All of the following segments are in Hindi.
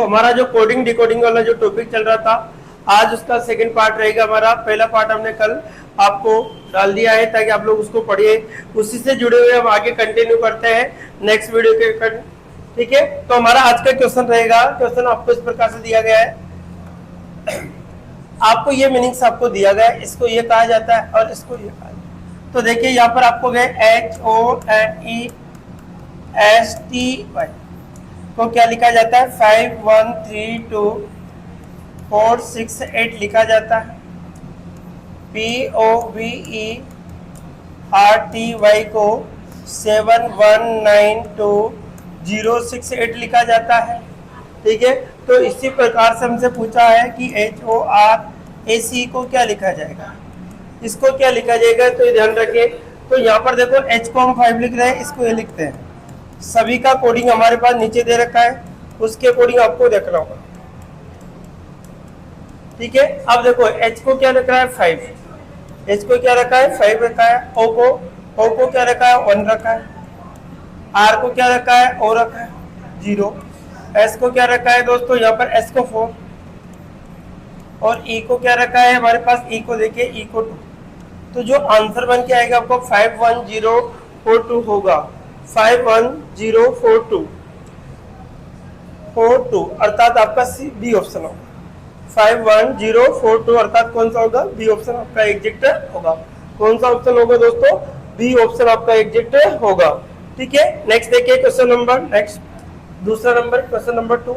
हमारा जो कोडिंग डिकोडिंग वाला जो टॉपिक चल रहा था, आज उसका सेकंड पार्ट रहेगा हमारा। पहला पार्ट हमने कल आपको डाल दिया है ताकि आप लोग उसको पढ़िए, उसी से जुड़े हुए हम आगे कंटिन्यू करते हैं नेक्स्ट वीडियो के। ठीक है, तो हमारा आज का क्वेश्चन रहेगा, क्वेश्चन आपको इस प्रकार से दिया गया है, आपको ये मीनिंग्स आपको दिया गया है, इसको ये कहा जाता है और इसको ये कहा जाता है। तो देखिए यहाँ पर आपको गए HONESTY को क्या लिखा जाता है, 5 1 3 2 4 6 8 लिखा जाता है। POVERTY को 7 1 9 2 0 6 8 लिखा जाता है। ठीक है, तो इसी प्रकार से हमसे पूछा है कि HORAC को क्या लिखा जाएगा, इसको क्या लिखा जाएगा, तो ये ध्यान रखिए। तो यहाँ पर देखो H को हम 5 लिख रहे हैं, इसको ये लिखते हैं। सभी का कोडिंग हमारे पास नीचे दे रखा है, उसके कोडिंग आपको देखना होगा। ठीक है, अब देखो H को क्या रखा है 5, H को क्या रखा है 5 रखा है। O को क्या रखा है 1 रखा है। R को क्या रखा है O रखा है 0। S को क्या रखा है दोस्तों, यहाँ पर S को 4 और E को क्या रखा है हमारे पास, E को देखिए E को 2। तो जो आंसर बन के आएगा आपको 51042 होगा, 51042 अर्थात आपका बी ऑप्शन होगा। 51042 अर्थात कौन सा होगा, बी ऑप्शन आपका एग्जैक्ट होगा। कौन सा ऑप्शन होगा दोस्तों, बी ऑप्शन आपका एग्जैक्ट होगा। ठीक है, नेक्स्ट देखिए क्वेश्चन नंबर, नेक्स्ट दूसरा नंबर, क्वेश्चन नंबर 2।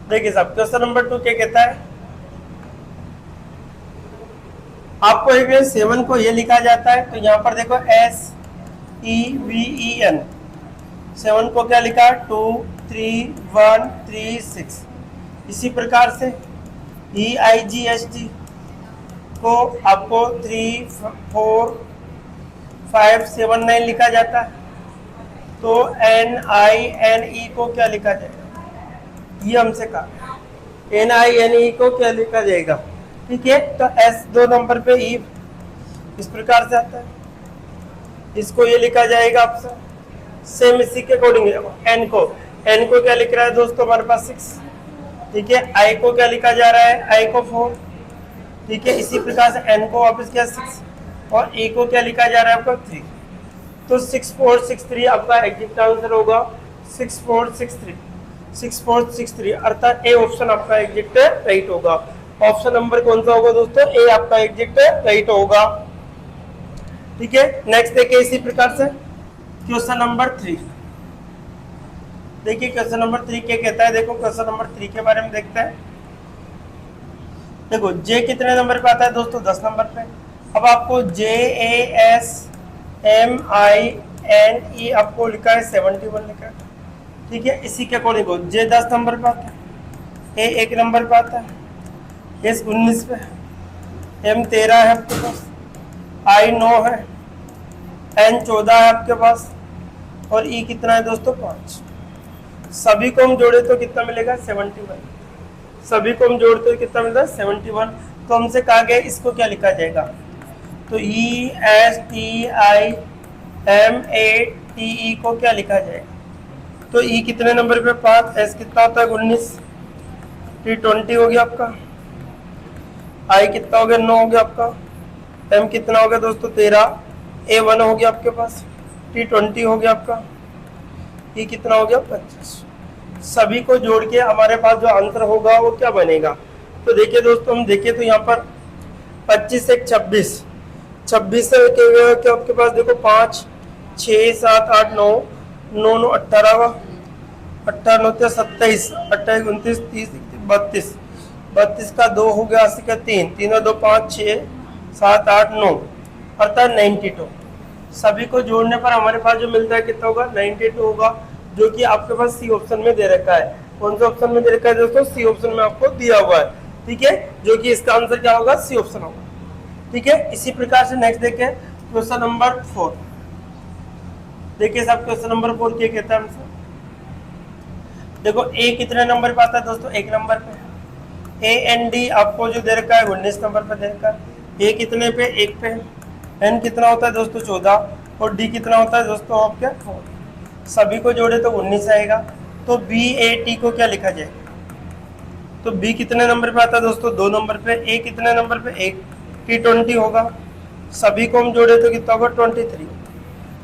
देखिए साहब क्वेश्चन नंबर 2 क्या कहता है, आपको एक 7 को ये लिखा जाता है। तो यहाँ पर देखो SEVEN 7 को क्या लिखा 2 3 1 3 6। इसी प्रकार से EIGHT को आपको 3 4 5 7 9 लिखा जाता है। तो NINE को क्या लिखा जाएगा, ये हमसे कहा NINE को क्या लिखा जाएगा। ठीक है, तो S 2 नंबर पे E इस प्रकार से आता है, इसको ये लिखा जाएगा आपसे। सेम इसी के अकॉर्डिंग N को क्या लिख रहा है दोस्तों हमारे पास 6। ठीक है, I को क्या लिखा जा रहा है, I को 4। ठीक है, इसी प्रकार से N को वापस क्या 6 और E को क्या लिखा जा रहा है आपका 3। तो 6463 आपका एग्जैक्ट आंसर होगा, 6463 अर्थात ए ऑप्शन आपका एग्जैक्ट राइट होगा। ऑप्शन नंबर कौन सा होगा दोस्तों, ए आपका एग्जैक्ट राइट होगा। ठीक है, नेक्स्ट देखिए इसी प्रकार से क्वेश्चन नंबर 3। देखिए क्वेश्चन नंबर 3 क्या कहता है, देखो क्वेश्चन नंबर 3 के बारे में देखते हैं। देखो J कितने नंबर पे आता है दोस्तों, 10 नंबर पे। अब आपको JASMINE आपको लिखा है 71 लिखा है। ठीक है, इसी के अकॉर्डिंग J 10 नंबर पे आता है, A 1 नंबर पे आता है, S 19 पे, M 13 है आपके पास, I 9 है, N 14 है आपके पास और E कितना है दोस्तों 5। सभी को हम जोड़े तो कितना मिलेगा 71। सभी को हम जोड़ते तो कितना मिलता है 71। तो हमसे कहा गया इसको क्या लिखा जाएगा, तो ESTIMATE को क्या लिखा जाएगा। तो E कितने नंबर पे 5, S कितना होता है 19, T 20 हो गया आपका, I कितना हो गया 9 हो गया आपका, M कितना हो गया दोस्तों 13, A 1 हो गया आपके पास, T 20 हो गया आपका, E कितना हो गया 25। सभी को जोड़ के हमारे पास जो आंसर होगा वो क्या बनेगा। तो देखिए दोस्तों हम देखिए तो यहाँ पर 25 से 26 से क्या आपके पास देखो 5 6 7 8 9 9 9 18 18 9 27 28 29 30 32 32 का 2 हो गया, 80 का 3 3 और 2 5 6 7 8 9 अर्थात 92। सभी को जोड़ने पर हमारे पास जो मिलता है कितना होगा 92 होगा, जो कि आपके पास सी ऑप्शन में दे रखा है। कौन सा ऑप्शन में दे रखा है दोस्तों, सी ऑप्शन में आपको दिया हुआ है। ठीक है, जो कि इसका आंसर क्या होगा सी ऑप्शन होगा। ठीक है, इसी प्रकार से नेक्स्ट देखें क्वेश्चन नंबर 4। देखिए साहब क्वेश्चन नंबर 4 क्या कहता है हमसे। देखो ए कितने नंबर पे आता है दोस्तों, 1 नंबर पे। AND आपको जो दे रखा है 19 नंबर पे दे रखा है। ए कितने पे 1 पे, एन कितना होता है दोस्तों 14 और डी कितना होता है दोस्तों आपके 4। सभी को जोड़े तो 19 आएगा। तो बी ए टी को क्या लिखा जाएगा? तो बी कितने नंबर पे आता है दोस्तों? 2 नंबर पे। ए कितने नंबर पे? 1। T20 होगा। सभी को हम जोड़े तो कितना होगा? 23।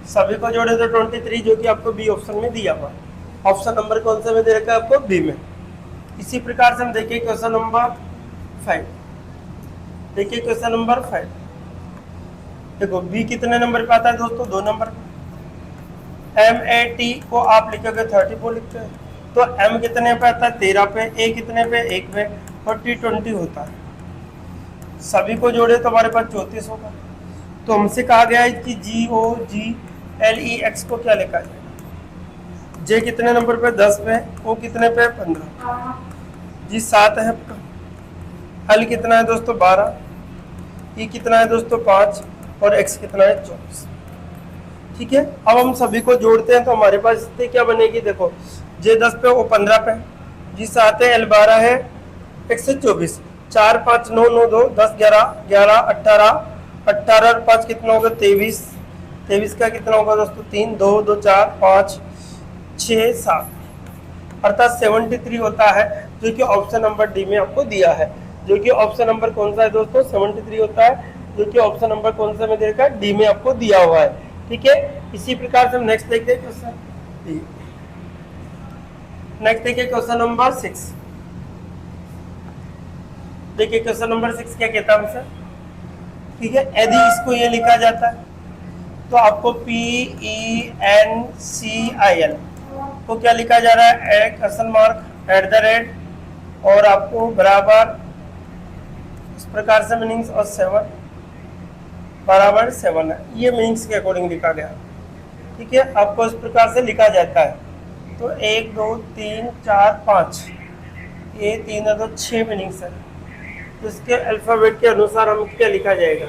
सभी को जोड़े तो 23, जो कि आपको बी ऑप्शन में दिया हुआ है। ऑप्शन नंबर कौन से में दे रखा है आपको? बी में। इसी प्रकार से हम देखिए क्वेश्चन नंबर 5। देखिए क्वेश्चन नंबर 5, देखो बी कितने नंबर पे आता है दोस्तों? 2 नंबर पे। एम ए टी को आप लिखोगे 34 लिखते हैं, तो एम कितने पे आता है? 13 पे। ए कितने पे? 1 पे। और T20 होता है। सभी को जोड़े तो हमारे पास 34 होगा। तो हमसे कहा गया है कि GOGLEX को क्या लिखा जाएगा? जे कितने नंबर पे? 10 पे। ओ कितने पे? 15। जी 7 है आपका। एल कितना है दोस्तों? 12। ई कितना है दोस्तों? 5। और एक्स कितना है? 24। ठीक है, अब हम सभी को जोड़ते हैं तो हमारे पास स्थिति क्या बनेगी? देखो जे 10 पे, ओ 15 पे, जी 7 है, एल 12 है, एक्स 24। 4 5 9 9 2 10 11 11 18 18 और 5 कितना होगा? 23। 23 का कितना होगा दोस्तों? 3 2 2 4 5 6 7, अर्थात 73 होता है, जो कि ऑप्शन नंबर डी में आपको दिया है। जो कि ऑप्शन नंबर कौन सा है दोस्तों? 73 होता है, जो कि ऑप्शन नंबर कौन सा में दे रखा है? डी में आपको दिया हुआ है। ठीक है, इसी प्रकार से हम नेक्स्ट देखते हैं क्वेश्चन। नेक्स्ट देखिए क्वेश्चन नंबर 6। देखिए क्वेश्चन नंबर 6 क्या कहता है हमसे? ठीक है, यदि इसको ये लिखा जाता है तो आपको PENCIL को क्या लिखा जा रहा है? Question mark at the rate, और आपको बराबर इस प्रकार से मीनिंग्स, और 7 बराबर 7 है। ये मीनिंग्स के अकॉर्डिंग लिखा गया। ठीक है, आपको इस प्रकार से लिखा जाता है। तो 1 2 3 4 5, ये 3 है तो 6 मीनिंग्स है। तो इसके अल्फाबेट के अनुसार हम क्या लिखा जाएगा?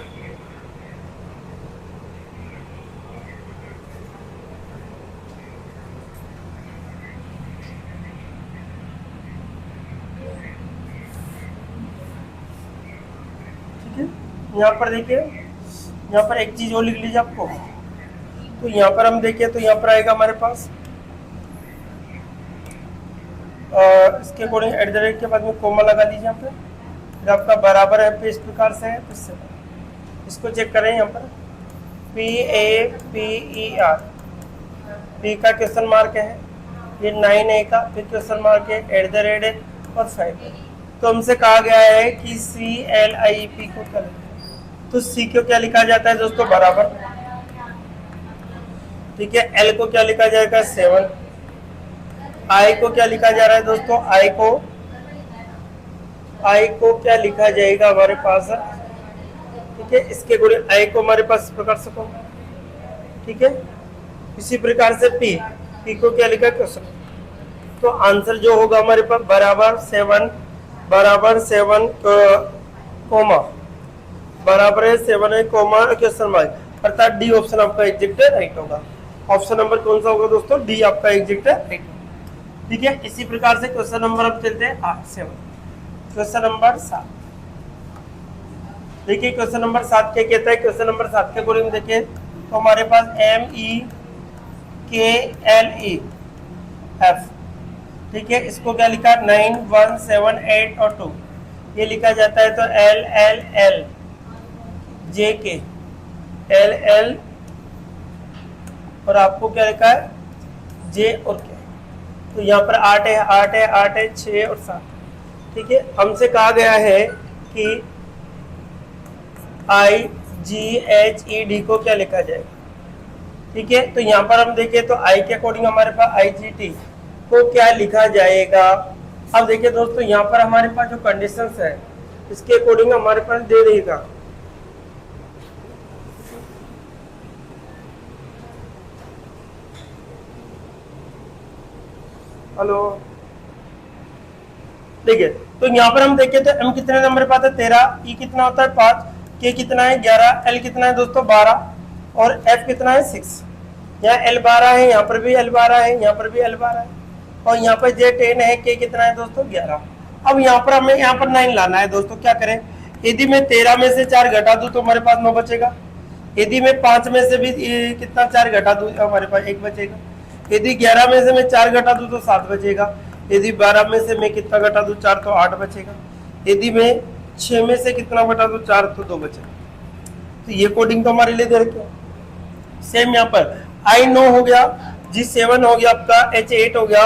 ठीक है, यहाँ पर देखिए, यहाँ पर एक चीज और लिख लीजिए आपको। तो यहाँ पर हम देखिए तो यहाँ पर आएगा हमारे पास इसके अकॉर्डिंग एट द रेट के बाद में कोमा लगा लीजिए यहाँ पे, फिर आपका बराबर है पे इस प्रकार से है। इसको चेक करें यहाँ पर PAPER, पी का क्वेश्चन मार्क है, ये 9A का, फिर क्वेश्चन मार्क है, एट द रेट है, और 5 है। तो हमसे कहा गया है कि CLIP को क्या लिखा है? तो C को क्या लिखा जाता है दोस्तों? बराबर। ठीक है, L को क्या लिखा जाएगा? 7। I को क्या लिखा जा रहा है दोस्तों? I को क्या लिखा जाएगा हमारे पास? ठीक है, इसके अकॉर्डिंग I को हमारे पास इस प्रकार से। ठीक है, इसी प्रकार से P को क्या लिखा? क्वेश्चन। तो आंसर जो होगा हमारे पास बराबर 7 कोमा, बराबर है 7 है कोमा क्वेश्चन मार्क, अर्थात डी ऑप्शन आपका एग्जैक्ट राइट होगा। ऑप्शन नंबर कौन सा होगा दोस्तों? डी आपका एग्जैक्ट राइट। ठीक है, इसी प्रकार से क्वेश्चन नंबर अब चलते हैं 7। क्वेश्चन नंबर 7 देखिए, क्वेश्चन नंबर 7 क्या कहता है? क्वेश्चन नंबर 7 के अकॉर्डिंग देखिए तो हमारे पास MEKLEF, ठीक है, इसको क्या लिखा? 9 1 7 8 और 2, ये लिखा जाता है। तो LLL JK LL, और आपको क्या लिखा है? J और K। तो यहाँ पर 8 है 8 है 8 है 6 और 7। ठीक है, हमसे कहा गया है कि IGHED को क्या लिखा जाएगा? ठीक है, तो यहाँ पर हम देखें तो I के अकॉर्डिंग हमारे पास IGT को क्या लिखा जाएगा? अब देखिए दोस्तों, यहाँ पर हमारे पास जो कंडीशंस है इसके अकॉर्डिंग हमारे पास दे देगा। हेलो, देखिए तो यहाँ पर हम देखें तो M कितने नंबर पे आता है? 13, E कितना होता है? 5, K कितना है? 11, L कितना है दोस्तों? 12, और F कितना है? 6। यहाँ L 12 है, यहाँ पर भी L 12 है, यहाँ पर भी L 12 है, और यहाँ पर J 10 है, K कितना है दोस्तों? 11। अब यहाँ पर हमें यहाँ पर 9 लाना है दोस्तों। क्या करें? यदि मैं 13 में से 4 घटा दूं तो हमारे पास 9 बचेगा। यदि मैं 5 में से भी कितना 4 घटा दूं, हमारे पास 1 बचेगा। यदि 11 में से मैं 4 घटा दूं तो 7 बचेगा। यदि 12 में से मैं कितना घटा दूं 4 तो 8 बचेगा। यदि मैं 6 में से कितना घटा दूं 4 तो 2 बचेगा। तो ये कोडिंग तो हमारे लिए दे रखे हैं। सेम यहाँ पर I9 हो गया, G7 हो गया, आपका H8 हो गया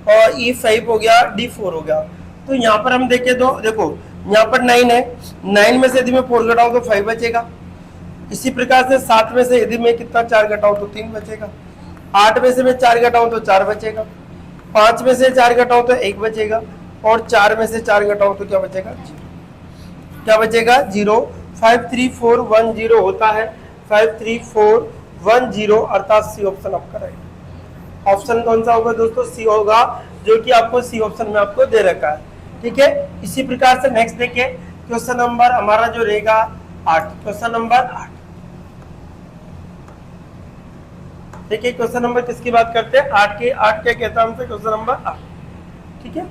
और E5 हो गया, D4 हो गया। तो यहाँ पर हम देखें तो देखो यहाँ पर 9 है, 9 में से यदि मैं 4 घटाऊं तो 5 बचेगा। इसी प्रकार से 7 में से यदि मैं कितना 4 घटाऊं तो 3 बचेगा। 8 में से मैं 4 घटाऊं तो 4 बचेगा। 5 में से 4 घटाऊं तो 1 बचेगा और 4 में से 4 घटाऊं तो क्या बचेगा 0। क्या बचेगा 0। 53410 होता है 53410 अर्थात सी ऑप्शन आपका रहेगा। ऑप्शन कौन सा होगा दोस्तों, सी होगा, जो कि आपको सी ऑप्शन में आपको दे रखा है। ठीक है, इसी प्रकार से नेक्स्ट देखिए क्वेश्चन नंबर हमारा जो रहेगा 8। क्वेश्चन नंबर 8 देखिए, क्वेश्चन नंबर किसकी बात करते हैं 8 की। 8 क्या कहता है हमसे, क्वेश्चन नंबर 8। ठीक है,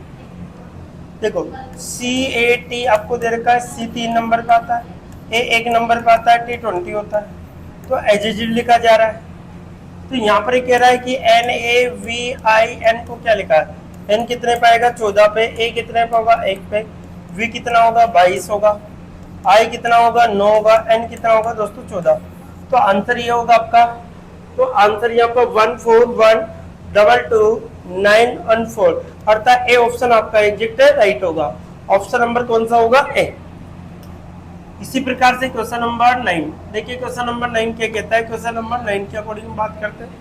देखो C8 आपको दे रखा है, C 3 नंबर का आता है, A 1 नंबर का आता है, T 20 होता है। तो एज लिखा जा रहा है। तो यहाँ पर कह रहा है कि NaVin को क्या लिखा है, N कितने पे आएगा 14 पे, A कितने पे होगा 1 पे, V कितना होगा 22 होगा, I कितना होगा 9 होगा, N कितना होगा दोस्तों 14। तो आंसर ये होगा आपका, तो आंसर यहाँ पर 14122 अर्थात ए ऑप्शन आपका एग्जैक्ट राइट होगा। ऑप्शन नंबर कौन सा होगा, ए। इसी प्रकार से क्वेश्चन नंबर 9 देखिए, क्वेश्चन नंबर 9 क्या कहता है। क्वेश्चन नंबर 9 के अकॉर्डिंग बात करते हैं।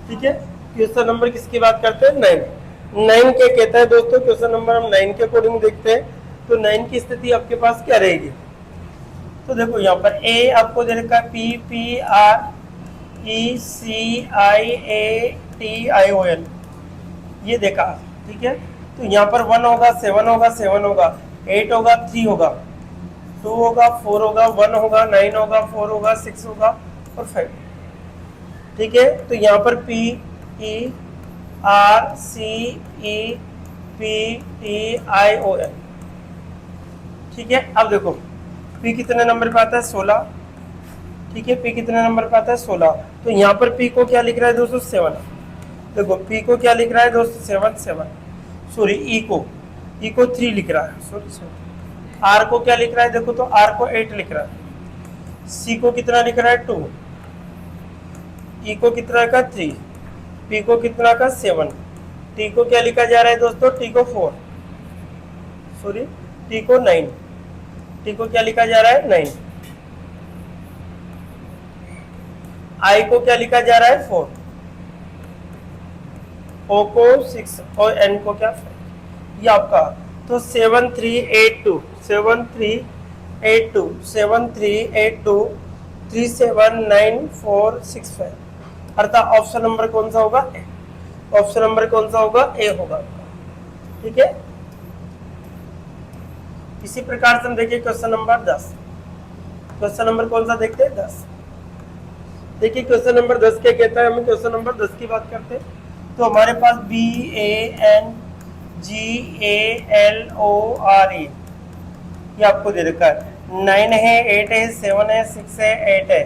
ठीक है, क्वेश्चन नंबर किसकी बात करते हैं 9 क्या कहता है दोस्तों। क्वेश्चन नंबर हम 9 के अकॉर्डिंग देखते हैं। तो 9 की स्थिति आपके पास क्या रहेगी, तो देखो यहाँ पर ए आपको दे रखा है PPRECIATION, ये देखा। ठीक है, तो यहाँ पर 1 होगा, 7 होगा, 7 होगा, 8 होगा, 3 होगा, 2 होगा, 4 होगा, 1 होगा, 9 होगा, 4 होगा, 6 होगा और 5। ठीक है, तो यहाँ पर PERCEPTION। ठीक है, अब देखो P कितने नंबर पे आता है 16। ठीक है, P कितने नंबर पे आता है 16। तो यहाँ पर P को क्या लिख रहा है दोस्तों 7। देखो P को क्या लिख रहा है दोस्तों 7 सॉरी E को 3 लिख रहा है, सॉरी। R को क्या लिख रहा है, देखो तो R को 8 लिख रहा है। C को कितना लिख रहा है 2, E को कितना का 3, P को कितना का 7, T को क्या लिखा जा रहा है दोस्तों, T को 4 सॉरी, T को 9, T को क्या लिखा जा रहा है 9, I को क्या लिखा जा रहा है 4, O को 6 और N को क्या 5। ये आपका तो 7382 379465 अर्थात ऑप्शन नंबर कौन सा होगा ए। ऑप्शन नंबर कौन सा होगा ए होगा। ठीक है, इसी प्रकार से हम देखिए क्वेश्चन नंबर 10। क्वेश्चन नंबर कौन सा देखते हैं 10। देखिए क्वेश्चन नंबर 10 क्या कहता है, हम क्वेश्चन नंबर 10 की बात करते हैं। तो हमारे पास BANGALORE ये आपको दे रखा है। 9 है, 8 है, 7 है, 6 है, 8 है।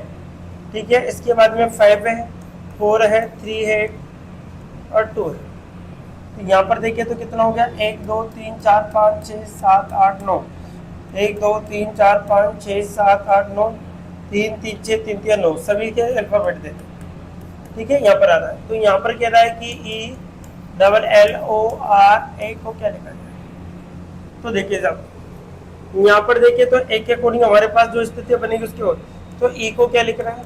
ठीक है, इसके बाद में 5 है, 4 है, 3 है और 2 है। तो यहाँ पर देखिए तो कितना हो गया 1 2 3 4 5 6 7 8 9, 1 2 3 4 5 6 7 8 9, 3 3 6 3 3 9 सभी के अल्फाबेट देते। ठीक है, यहाँ पर आ रहा है। तो यहाँ पर कह रहा है कि ELLORA को क्या लिखा जाए। तो देखिए साहब यहाँ पर देखिए तो एक के अकॉर्डिंग हमारे पास जो स्थिति बनेगी उसकी ओर। तो E को क्या लिख रहा है,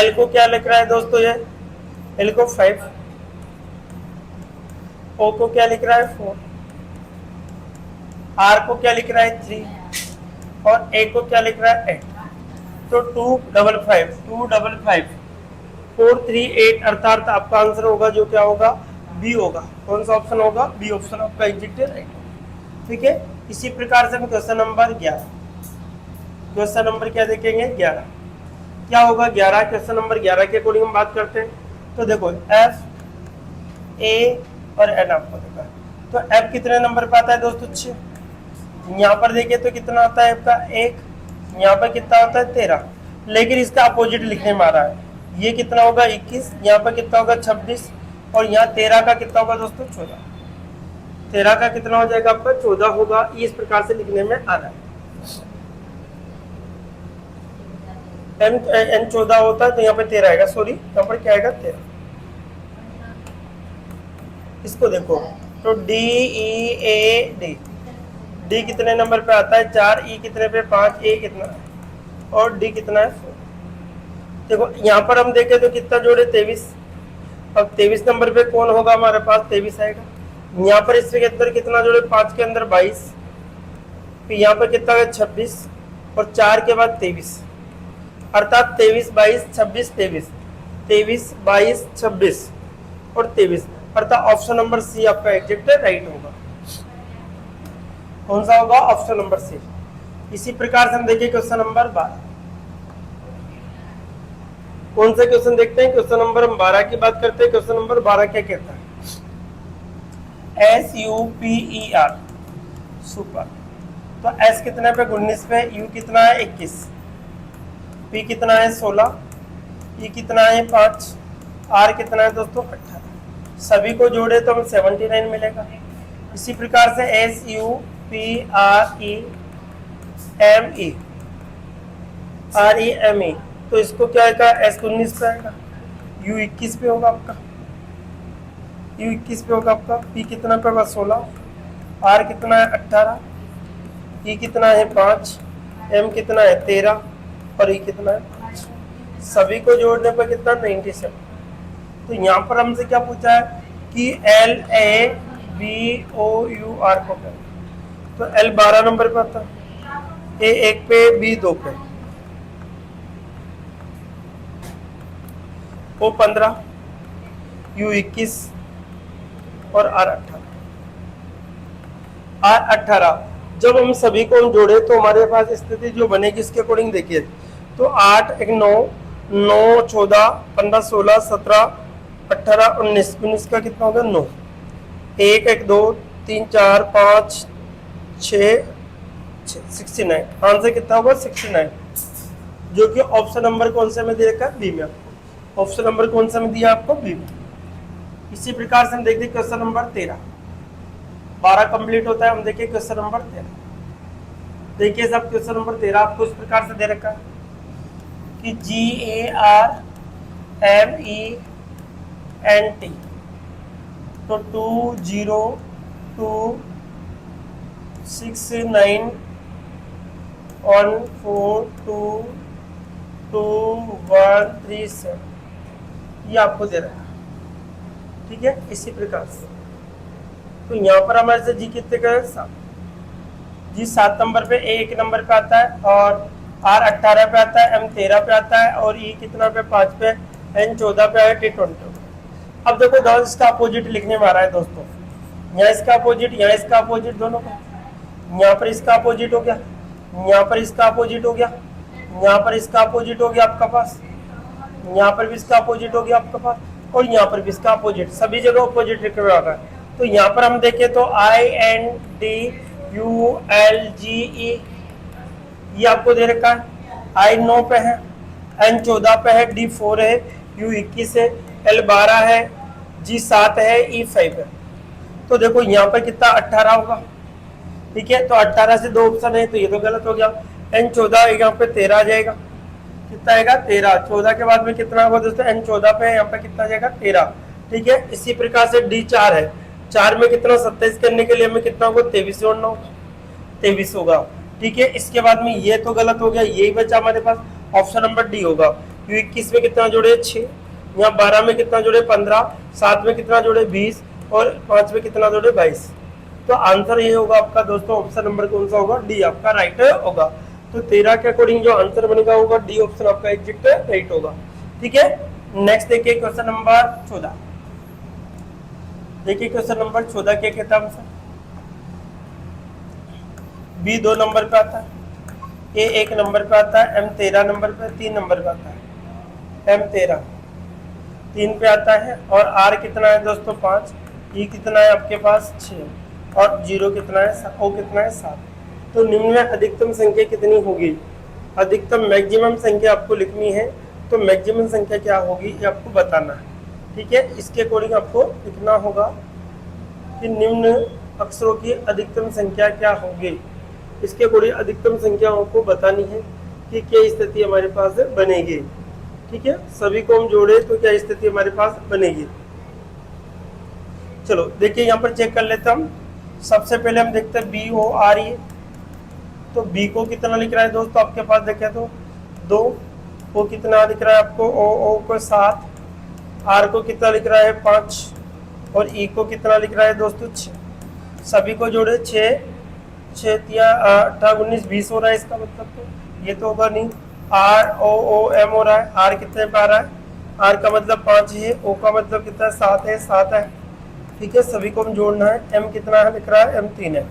L को क्या लिख रहा है दोस्तों, ये L को 5, O को क्या लिख रहा है 4, R को क्या लिख रहा है 3 और A को क्या लिख रहा है 8। तो 255 438 अर्थात आपका आंसर होगा जो क्या होगा बी होगा। कौन सा ऑप्शन होगा, बी ऑप्शन आपका एग्जैक्ट राइट। ठीक है, इसी प्रकार से हम क्वेश्चन नंबर 11। क्वेश्चन नंबर क्या देखेंगे 11 क्या होगा 11। क्वेश्चन नंबर 11 के अकॉर्डिंग हम बात करते हैं। तो देखो F A और N आपको देखा है। तो F कितने नंबर पे आता है दोस्तों 6। यहाँ पर देखिए तो कितना आता है आपका 1, यहाँ पर कितना आता है 13, लेकिन इसका अपोजिट लिखने में आ रहा है। ये कितना होगा 21, यहाँ पर कितना होगा 26, और यहाँ 13 का कितना होगा दोस्तों 14। 13 का कितना हो जाएगा आपका 14 होगा। इस प्रकार से लिखने में आ रहा है। एन 14 होता है तो यहाँ पे 13 आएगा, सॉरी यहाँ पर क्या आएगा 13। इसको देखो तो D E A D, D कितने नंबर पे आता है 4, ई कितने पे 5, ए कितना है और डी कितना है 4। देखो यहाँ पर हम देखें तो कितना जोड़े 23। अब 23 नंबर पे कौन होगा हमारे पास 23 आएगा। यहाँ पर इसके अंदर कितना जोड़े 5 के अंदर 22, फिर यहाँ पर कितना है 26 और 4 के बाद 23, अर्थात 23 22 26 23, 23 22 26 और 23, अर्थात ऑप्शन नंबर सी आपका एग्जैक्ट राइट होगा। कौन सा होगा ऑप्शन नंबर सी। इसी प्रकार से हम देखिए क्वेश्चन नंबर 12। कौन सा क्वेश्चन देखते हैं, क्वेश्चन नंबर 12 की बात करते हैं। क्वेश्चन नंबर 12 क्या कहता है, SUPER सुपर। तो S कितने पे 19 पे, U कितना है 21, P कितना है 16, E कितना है 5, R कितना है दोस्तों 18। सभी को जोड़े तो हमें 79 मिलेगा। इसी प्रकार से SUPREME, तो इसको क्या आएगा S 19 पे आएगा, U 21 पे होगा आपका, U 21 पे होगा आपका, P कितना पे होगा 16, R कितना है 18, E कितना है 5, M कितना है 13 और E कितना है 5। सभी को जोड़ने पर कितना 97। तो यहाँ पर हमसे क्या पूछा है कि LABOUR को क्या, तो L 12 नंबर पे आता है, A 1 पे, B 2 पे, O 15, U 21 और R 18। जब हम सभी को हम जोड़े तो हमारे पास स्थिति जो बनेगी इसके अकॉर्डिंग देखिए, तो 8 1 9 9 14 15 16 17 18 19, 19 का कितना होगा 9, 1 1 2 3 4 5 6 69, आंसर कितना होगा 69, जो कि ऑप्शन नंबर कौन से में दे रखा है बी में। ऑप्शन नंबर कौन सा में दिया आपको बी में। इसी प्रकार से हम देखते हैं क्वेश्चन नंबर 13। 12 कंप्लीट होता है, हम देखिए क्वेश्चन नंबर 13। देखिए सब क्वेश्चन नंबर 13 आपको इस प्रकार से दे रखा है कि GARMENT, तो 202691422137 ये आपको दे रहा है, ठीक है। इसी प्रकार से तो यहाँ पर हमारे से जी कितने का है 7, जी 7 नंबर पे, A 1 नंबर पे आता है और R 18 पे आता है, M 13 पे आता है और E कितना पे 5 पे, N 14 पे है, T 20। अब देखो दोस्तों इसका अपोजिट लिखने में आ रहा है दोस्तों, यहाँ इसका अपोजिट, यहाँ इसका अपोजिट, दोनों का यहाँ पर इसका अपोजिट हो गया, यहाँ पर इसका अपोजिट हो गया, यहाँ पर इसका अपोजिट हो गया आपका पास, यहाँ पर भी इसका अपोजिट हो गया आपका पास और यहाँ पर भी इसका अपोजिट, सभी जगह अपोजिट लिखने में आ रहा है। तो यहाँ पर हम देखें तो INDULGE ये आपको दे रखा है, I 9 पे है, N 14 पे है, D 4 है, U 21 है, L 12 है, G 7 है, E 5 है। तो देखो यहाँ पर कितना 18 होगा, ठीक है। तो 18 से 2 ऑप्शन है तो ये तो गलत हो गया। N 14 यहाँ पे 13 आ जाएगा, कितना आएगा 13, 14 के बाद में कितना होगा दोस्तों N 14 पे, यहाँ पे कितना जाएगा 13, ठीक है। इसी प्रकार से D 4 है, 4 में कितना 27 करने के लिए हमें कितना होगा 23 जोड़ना होगा, 23 होगा, ठीक है। इसके बाद में ये तो गलत हो गया, यही बचा हमारे पास, ऑप्शन नंबर डी होगा। U 21 में कितना जोड़े 6, यहाँ 12 में कितना जोड़े 15, 7 में कितना जोड़े 20 और 5 में कितना जोड़े 22। तो आंसर ये होगा आपका दोस्तों, ऑप्शन नंबर कौन सा होगा डी आपका राइट होगा। तो 13 के अकॉर्डिंग जो आंसर बनेगा होगा डी ऑप्शन आपका एग्जैक्ट राइट होगा, ठीक है। नेक्स्ट देखिए क्वेश्चन नंबर 14। देखिए क्वेश्चन नंबर 14 क्या कहता है हमसे, बी 2 नंबर पे आता है, ए 1 नंबर पे आता है, M 13 नंबर पे, 3 नंबर पे आता है, M 13 3 पे आता है और R कितना है दोस्तों 5, E कितना है आपके पास 6 और 0 कितना है, O कितना है 7। तो निम्न में अधिकतम संख्या कितनी होगी, अधिकतम मैक्सिमम संख्या आपको लिखनी है तो मैक्सिमम संख्या क्या होगी ये आपको बताना है। ठीक है, इसके अकॉर्डिंग आपको लिखना होगा कि निम्न अक्षरों की अधिकतम संख्या क्या होगी। इसके अकॉर्डिंग अधिकतम संख्याओं को बतानी है कि क्या स्थिति हमारे पास बनेगी। ठीक है, सभी को हम जोड़े तो क्या स्थिति हमारे पास बनेगी। चलो देखिए यहाँ पर चेक कर लेते हम। सबसे पहले हम देखते हैं बी ओ आर ई। तो बी को कितना लिख रहा है दोस्तों आपके पास देखें तो 2, ओ कितना लिख रहा है आपको ओ को 7, आर को कितना लिख रहा है 5 और ई को कितना लिख रहा है दोस्तों 6। सभी को जोड़े 6 6 18 19 20 हो रहा है। इसका मतलब तो ये तो होगा नहीं। आर ओ एम हो रहा है। आर कितने पे आ रहा है? आर का मतलब 5 है, ओ का मतलब कितना 7 है 7 है। ठीक है, सभी को हम जोड़ना है। एम कितना है लिख रहा है? एम 3 है।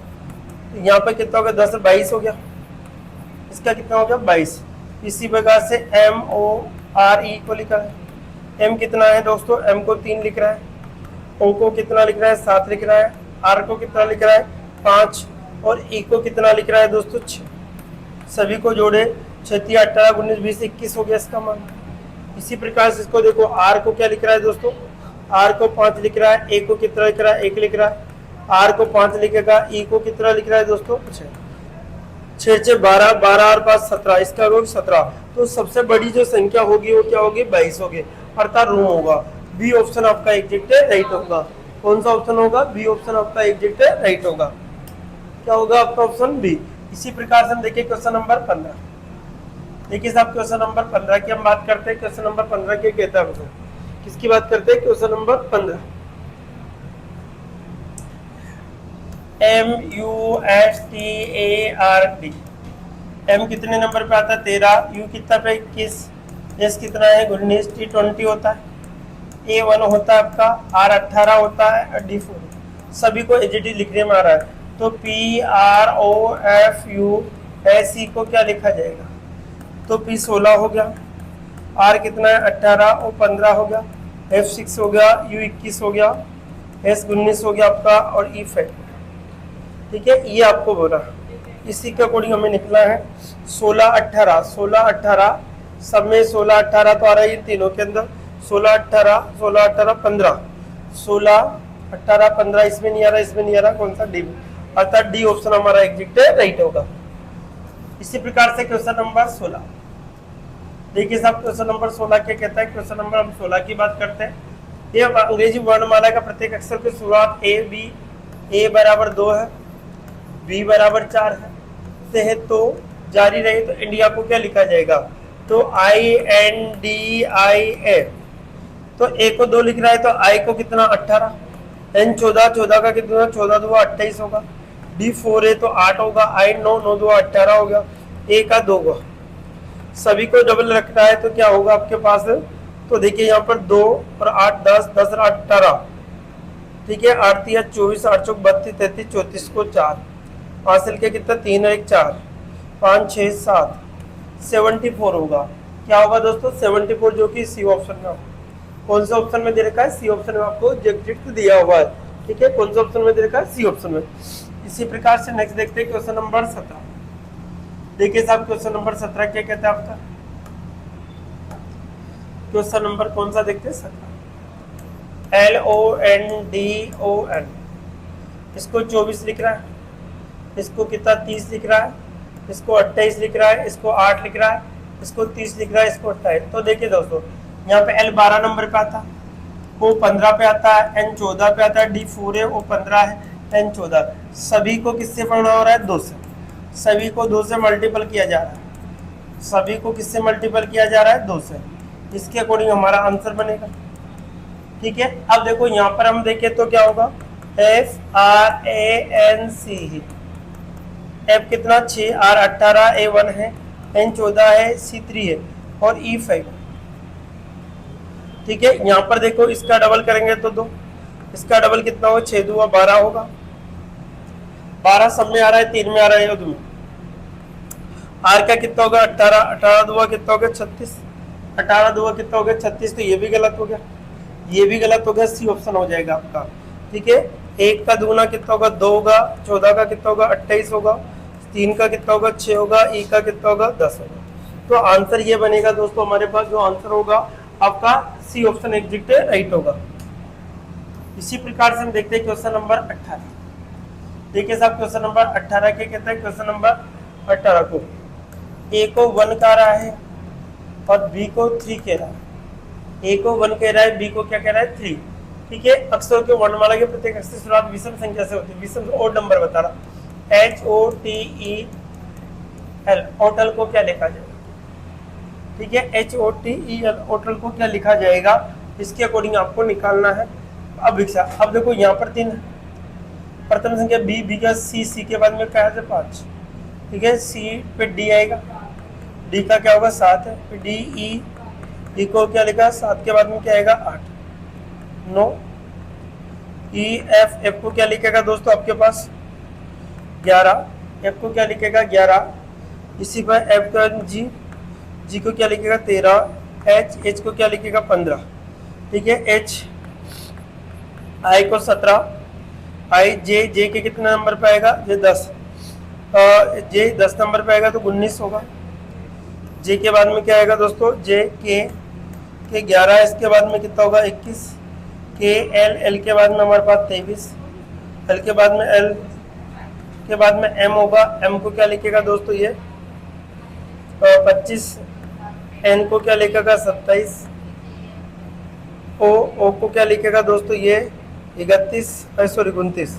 तो यहाँ पे कितना हो गया 10 22 हो गया। इसका कितना हो गया 22। इसी प्रकार से एम ओ आर ई को लिखा है। एम कितना है दोस्तों? एम को 3 लिख रहा है। ओ को कितना लिख रहा है 7 लिख रहा है। आर को कितना लिख रहा है 5 और ई को कितना लिख रहा है दोस्तों 6। सभी को जोड़े 6 18 19 20 21 हो गया इसका मान। इसी प्रकार से इसको देखो, आर को क्या लिख रहा है दोस्तों? आर को 5 लिख रहा है। ए को कितना लिख रहा है? 1 लिख रहा है। आर को 5 लिखेगा। ई को कितना लिख रहा है दोस्तों 6। 6 6 12 12 और 5 17। इसका होगा 17। तो सबसे बड़ी जो संख्या होगी वो क्या होगी 22 होगी, अर्थात रूम होगा। बी ऑप्शन आपका एग्जैक्ट राइट होगा। कौन सा ऑप्शन होगा? बी ऑप्शन आपका एग्जैक्ट राइट होगा। क्या होगा आपका ऑप्शन बी। इसी प्रकार से हम देखिए क्वेश्चन नंबर 15। देखिए साहब क्वेश्चन नंबर 15 की हम बात करते हैं। क्वेश्चन नंबर 15 क्या कहता है आपको? किसकी बात करते हैं? Question number 15। MUSTART। एम कितने नंबर पे आता है? 13। यू कितना पे? 21। एस कितना है? 19। टी 20 होता है। ए 1 होता है आपका। आर 18 होता है और डी 4। सभी को एजीटी लिखने में आ रहा है। तो PROFU SE को क्या लिखा जाएगा? तो P 16 हो गया। आर कितना है? 18। ओ 15 हो गया। F 6 हो गया। U 21 हो गया। S 19 हो गया आपका और E 5। ठीक है, ये आपको बोला। इसी के अकॉर्डिंग हमें निकला है 16 18 16 18। सब में 16 18 तो आ रहा है ये तीनों के अंदर। 16 18 16 18 15 16 18 15 इसमें नहीं आ रहा, इसमें नहीं आ रहा। कौन सा? डी। अर्थात डी ऑप्शन हमारा एग्जैक्ट राइट होगा। इसी प्रकार से क्वेश्चन नंबर 16 देखिए साहब। क्वेश्चन नंबर 16 क्या कहता है? क्वेश्चन नंबर हम 16 की बात करते हैं। ये अंग्रेजी वर्णमाला का प्रत्येक अक्षर की शुरुआत ए बी। ए बराबर 2 है, बी बराबर 4 है से है तो जारी रहे तो इंडिया को क्या लिखा जाएगा? तो INDIA। तो ए को 2 लिख रहा है तो आई को कितना 18। एन 14 14 का कितना? 14 2 28 होगा। डी 4 है तो 8 होगा। आई 9 9 2 18 हो गया। ए का 2 होगा। सभी को डबल रखना है तो क्या होगा आपके पास? तो देखिए यहाँ पर 2 और 8 10 10 और 8 18। ठीक है, 8 3 24 8 चौक 32 33 34 को 4 हासिल के कितना? 3 और 1 4 5 6 7 74 होगा। क्या होगा दोस्तों? 74, जो कि सी ऑप्शन में। कौन से ऑप्शन में दे रखा है? सी ऑप्शन में आपको एग्जैक्ट दिया हुआ है। ठीक है, कौन से ऑप्शन में दे रखा है? सी ऑप्शन में। इसी प्रकार से नेक्स्ट देखते हैं क्वेश्चन नंबर 17। देखिए साहब क्वेश्चन नंबर 17 क्या कहता है आपका? क्वेश्चन नंबर कौन सा देखते हैं? 17। LONDON। इसको 24 लिख रहा है, इसको कितना 30 लिख रहा है, इसको 28 लिख रहा है, इसको 8 लिख रहा है, इसको 30 लिख रहा है, इसको 28। तो देखिए दोस्तों यहाँ पे L 12 नंबर पे आता है, O 15 पे आता है, N 14 पे आता है, D 4 है, O 15 है, N 14। सभी को किससे पढ़ना हो रहा है? 2 से। सभी को 2 से मल्टीपल किया जा रहा है। सभी को किससे मल्टीपल किया जा रहा है? 2 से। इसके अकॉर्डिंग हमारा आंसर बनेगा। ठीक है, अब देखो यहाँ पर हम देखें तो क्या होगा? FRANC। F कितना? 6, R 18, A 1 है, N 14 है, C 3 है और E 5। ठीक है, यहाँ पर देखो इसका डबल करेंगे तो 2, इसका डबल कितना होगा? 6 2 12 होगा। 12 सब में आ रहा है, 3 में आ रहा है, में R का कितना होगा? 18 18 2 कितना होगा? 36 18 2 कितना होगा? 36। तो ये भी गलत हो गया, ये भी गलत हो गया। सी ऑप्शन हो जाएगा आपका। ठीक है, 1 का दूना कितना होगा? 2 होगा। 14 का कितना होगा? 28 होगा। 3 का कितना होगा? 6 होगा। ई का कितना होगा? 10 होगा। तो आंसर ये बनेगा दोस्तों हमारे पास, जो आंसर होगा आपका सी ऑप्शन एग्जिट राइट होगा। इसी प्रकार से हम देखते हैं क्वेश्चन नंबर 18। देखिए साहब क्वेश्चन नंबर 18 क्या कहता है। क्वेश्चन नंबर 18 को ए को 1 कह रहा है और बी को 3 कह रहा है। ए को 1 कह रहा है, बी को क्या कह रहा है 3। ठीक है, अक्षरों के वर्णमाला के प्रत्येक अक्षर की शुरुआत विषम संख्या से होती है। विषम ओड नंबर बता रहा, HOTEL होटल को क्या लिखा जाएगा। ठीक है, HOTEL होटल को क्या लिखा जाएगा, इसके अकॉर्डिंग आपको निकालना है। अब देखो यहाँ पर 3 प्रथम संख्या बी का सी के बाद में क्या है 5। ठीक है, सी पे डी आएगा, डी का क्या होगा 7 है, फिर डी को क्या लिखा 7 के बाद में क्या आएगा 8 9। एफ को क्या लिखेगा दोस्तों आपके पास 11, एफ को क्या लिखेगा 11। इसी पर एफ का जी को क्या लिखेगा 13, एच को क्या लिखेगा 15। ठीक है, एच आई को 17, आई जे के कितने नंबर पे आएगा, जे 10, जे 10 नंबर पे आएगा तो 19 होगा। जे के बाद में क्या आएगा दोस्तों, जे के 11, इसके बाद में कितना होगा 21, के एल के बाद में हमारे पास 23, एल के बाद में एल के बाद में एम होगा, एम को क्या लिखेगा दोस्तों ये 25, एन को क्या लिखेगा 27, ओ को क्या लिखेगा दोस्तों ये 29,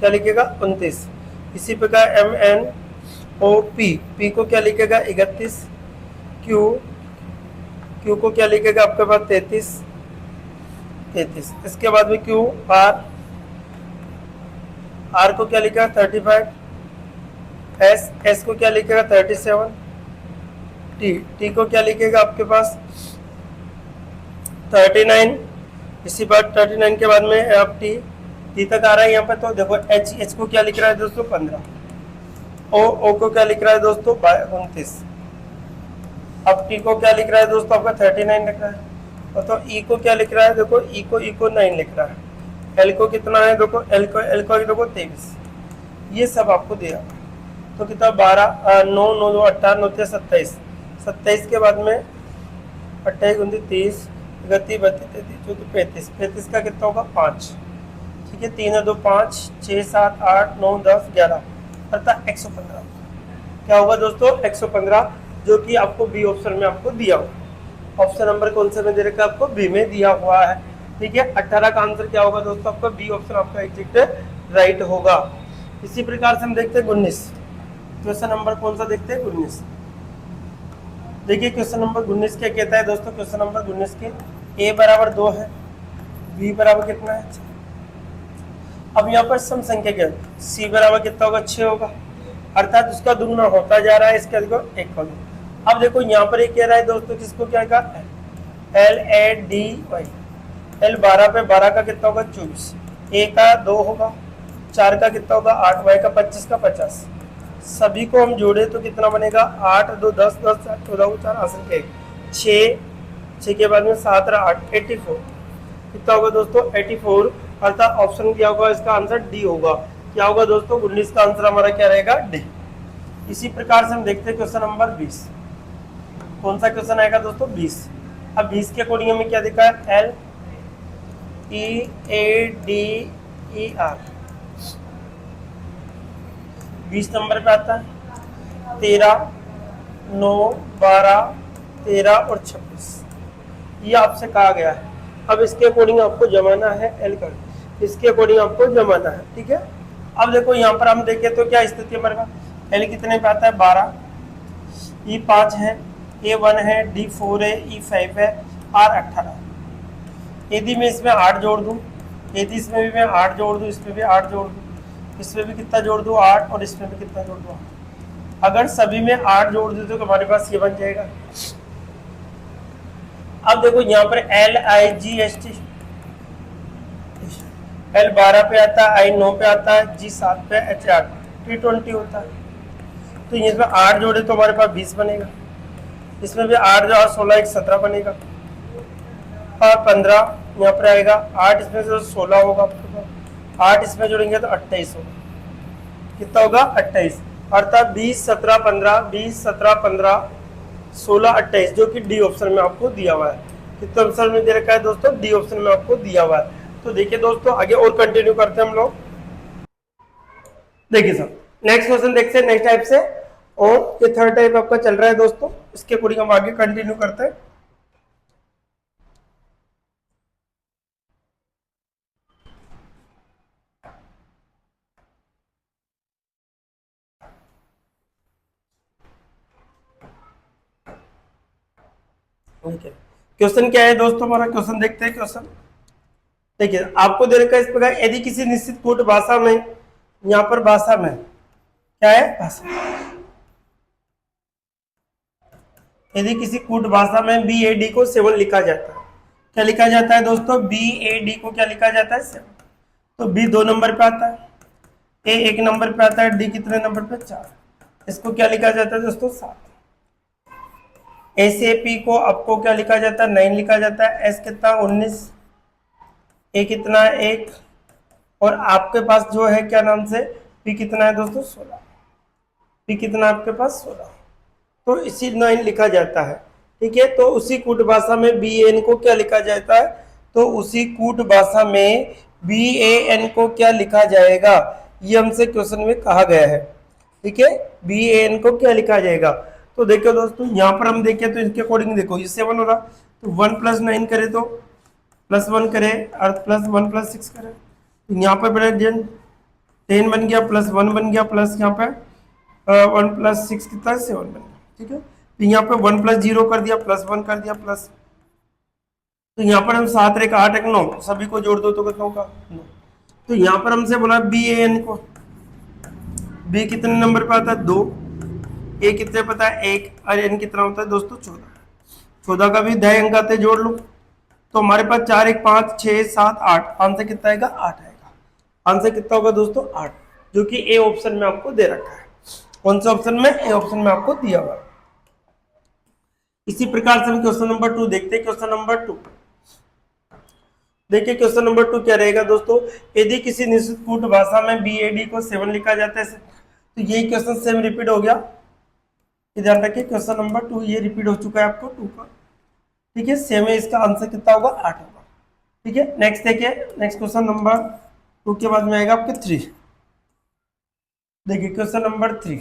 क्या लिखेगा 29। इसी प्रकार एम एन ओ पी को क्या लिखेगा 31, क्यू को क्या लिखेगा आपके पास 33। इसके बाद में क्यू आर को क्या लिखेगा 35, एस को क्या लिखेगा 37, टी को क्या लिखेगा आपके पास 39। इसी बात 39 के बाद में आप टी तक आ रहा है यहाँ पर, तो देखो एच को क्या लिख रहा है दोस्तों 15, ओ को क्या लिख रहा है दोस्तों 29। अब टी को क्या लिख रहा है दोस्तों आपका 39 लिख रहा है, तो ई को क्या लिख रहा है, देखो ई को 9 लिख रहा है। एल को कितना है देखो, एल को देखो 23। ये सब आपको दिया तो कितना 12 9 9 2 18 9 27, 27 के बाद में 28 29 30 31 32 33 35 का कितना होगा 5। ठीक है, 3 2 5 6 7 8 9 10 11 अर्थात 115 क्या होगा दोस्तों 115, जो कि आपको बी ऑप्शन में आपको दिया हुआ। ऑप्शन नंबर कौन से में दे रखा है आपको, बी में दिया हुआ है। ठीक है, 18 का आंसर क्या होगा दोस्तों आपका, बी ऑप्शन आपका एग्जैक्ट राइट होगा। इसी प्रकार से हम देखते हैं 19, क्वेश्चन नंबर कौन सा देखते हैं 19। देखिए क्वेश्चन नंबर 19 क्या कहता है दोस्तों, क्वेश्चन नंबर 19 के ए बराबर 2 है, बी बराबर कितना है 6। अब यहाँ पर सम संख्या क्या है, सी बराबर कितना होगा 6 होगा, अर्थात उसका दुगना होता जा रहा है, इसका देखो 1 होगा। अब देखो यहाँ पर एक कह रहा है दोस्तों किसको क्या कहा, L A D Y, L 12 पे 12 का कितना होगा 24, ए का 2 होगा, 4 का कितना होगा 8, वाई का 25 का 50। सभी को हम जोड़े तो कितना बनेगा 8 2 10 10 4 14 4 आसन के 6 के बाद में 7 8 84 कितना होगा दोस्तों 84, अर्थात ऑप्शन क्या होगा इसका आंसर डी होगा। क्या होगा दोस्तों 19 का आंसर हमारा क्या रहेगा डी। इसी प्रकार से हम देखते हैं क्वेश्चन नंबर 20, कौन सा क्वेश्चन आएगा दोस्तों 20। अब 20 के अकॉर्डिंग हमें क्या दिखा है, L E A D E R 20 number पे आता है, 13 9 12 13 और 26 ये आपसे कहा गया है। अब इसके अकॉर्डिंग आपको जमाना है एल का, इसके अकॉर्डिंग आपको जमाना है। ठीक है, अब देखो यहाँ पर हम देखें तो क्या स्थिति हमारे पास, एल कितने पे आता है 12, ई 5 है, ए 1 है, डी 4 है, ई 5 है, आर 18। यदि मैं इसमें 8 जोड़ दूँ, यदि इसमें भी मैं 8 जोड़ दूँ, इसमें भी 8 जोड़ दूँ, इसमें भी कितना जोड़ दूँ 8 और इसमें भी कितना जोड़ दूँ 8। अगर सभी में 8 जोड़ दूँ तो हमारे पास ये बन जाएगा। अब देखो यहाँ पर L I G S T, L 12 पे आता है, आई 9 पे आता है, जी 7 पे, एच 8 T20 होता है। तो इसमें 8 जोड़े तो हमारे पास 20 बनेगा, इसमें भी 8 जो 16 1 17 बनेगा, और 15 यहाँ पर आएगा, 8 इसमें से 16 होगा आपके पास, 8 इसमें जोड़ेंगे तो 28 होगा, कितना होगा 28, अर्थात 20 17 15 20 17 15 16 28, जो कि डी ऑप्शन में आपको दिया हुआ है। कितने ऑप्शन में दे रखा है दोस्तों? डी ऑप्शन में आपको दिया हुआ है। तो देखिए दोस्तों आगे और कंटिन्यू करते हैं हम लोग। देखिए सर नेक्स्ट क्वेश्चन देखते हैं नेक्स्ट टाइप से, और ये थर्ड टाइप आपका चल रहा है दोस्तों, इसके अकॉर्डिंग हम आगे कंटिन्यू करते हैं। क्वेश्चन क्या है दोस्तों हमारा? क्वेश्चन देखते हैं क्वेश्चन। देखिए आपको दे रखा है इस प्रकार, यदि किसी निश्चित कूट भाषा में, यहाँ पर भाषा में क्या है? भाषा। यदि किसी कूट भाषा में बी ए डी को 7 लिखा जाता है, क्या लिखा जाता है दोस्तों? बी ए डी को क्या लिखा जाता है? 7। तो बी 2 नंबर पे आता है, ए 1 नंबर पे आता है, डी कितने नंबर पे? 4। इसको क्या लिखा जाता है दोस्तों? 7। एस ए पी को आपको क्या लिखा जाता है? 9 लिखा जाता है। एस कितना? 19। ए कितना? 1। और आपके पास जो है क्या नाम से, पी कितना है दोस्तों? 16। पी कितना आपके पास? 16। तो इसी 9 लिखा जाता है, ठीक है। तो उसी कूट भाषा में बी एन को क्या लिखा जाता है? तो उसी कूट भाषा में बी ए एन को क्या लिखा जाएगा? ये हमसे क्वेश्चन में कहा गया है, ठीक है। बी ए एन को क्या लिखा जाएगा? तो देखो दोस्तों यहाँ पर हम देखें तो इसके अकॉर्डिंग देखो, ये 7 हो रहा, तो 1 + 9 करे तो +1 करे, और +1 + 6 करे, तो यहाँ पर बड़ा 10 बन गया, +1 बन गया, प्लस यहाँ पे 1 + 6 कितना है? 7 बन गया, ठीक है। तो यहाँ पे 1 + 0 कर दिया, +1 कर दिया, प्लस, तो यहाँ पर हम 7 1 8 1 9 सभी को जोड़ दो तो कितना होगा? 9। तो यहाँ पर हमसे बोला बी ए एन को, बी कितने नंबर पे आता है? 2। ए कितने पता है? 1। और एन कितना होता है दोस्तों? 14। 14 का भी 10 अंक आते, जोड़ लो। तो हमारे पास 4 1 5 6 7 8, आंसर कितना आएगा? 8 आएगा। आंसर कितना होगा दोस्तों? 8, जो कि ए ऑप्शन में आपको दे रखा है। कौन से ऑप्शन में? ए ऑप्शन में आपको दिया हुआ है। इसी प्रकार से हम क्वेश्चन नंबर 2 देखते हैं। क्वेश्चन नंबर 2 देखिए, क्वेश्चन नंबर 2 क्या रहेगा दोस्तों? यदि किसी निश्चित कूट भाषा में बी ए डी को 7 लिखा जाता है, तो ये क्वेश्चन सेम रिपीट हो गया। ध्यान रखिए क्वेश्चन नंबर 2 ये रिपीट हो चुका है आपको 2 का, ठीक है। सेम है, इसका आंसर कितना होगा? 8 होगा, ठीक है। नेक्स्ट देखिए, नेक्स्ट क्वेश्चन नंबर 2 के बाद में आएगा आपके 3। देखिए क्वेश्चन नंबर 3,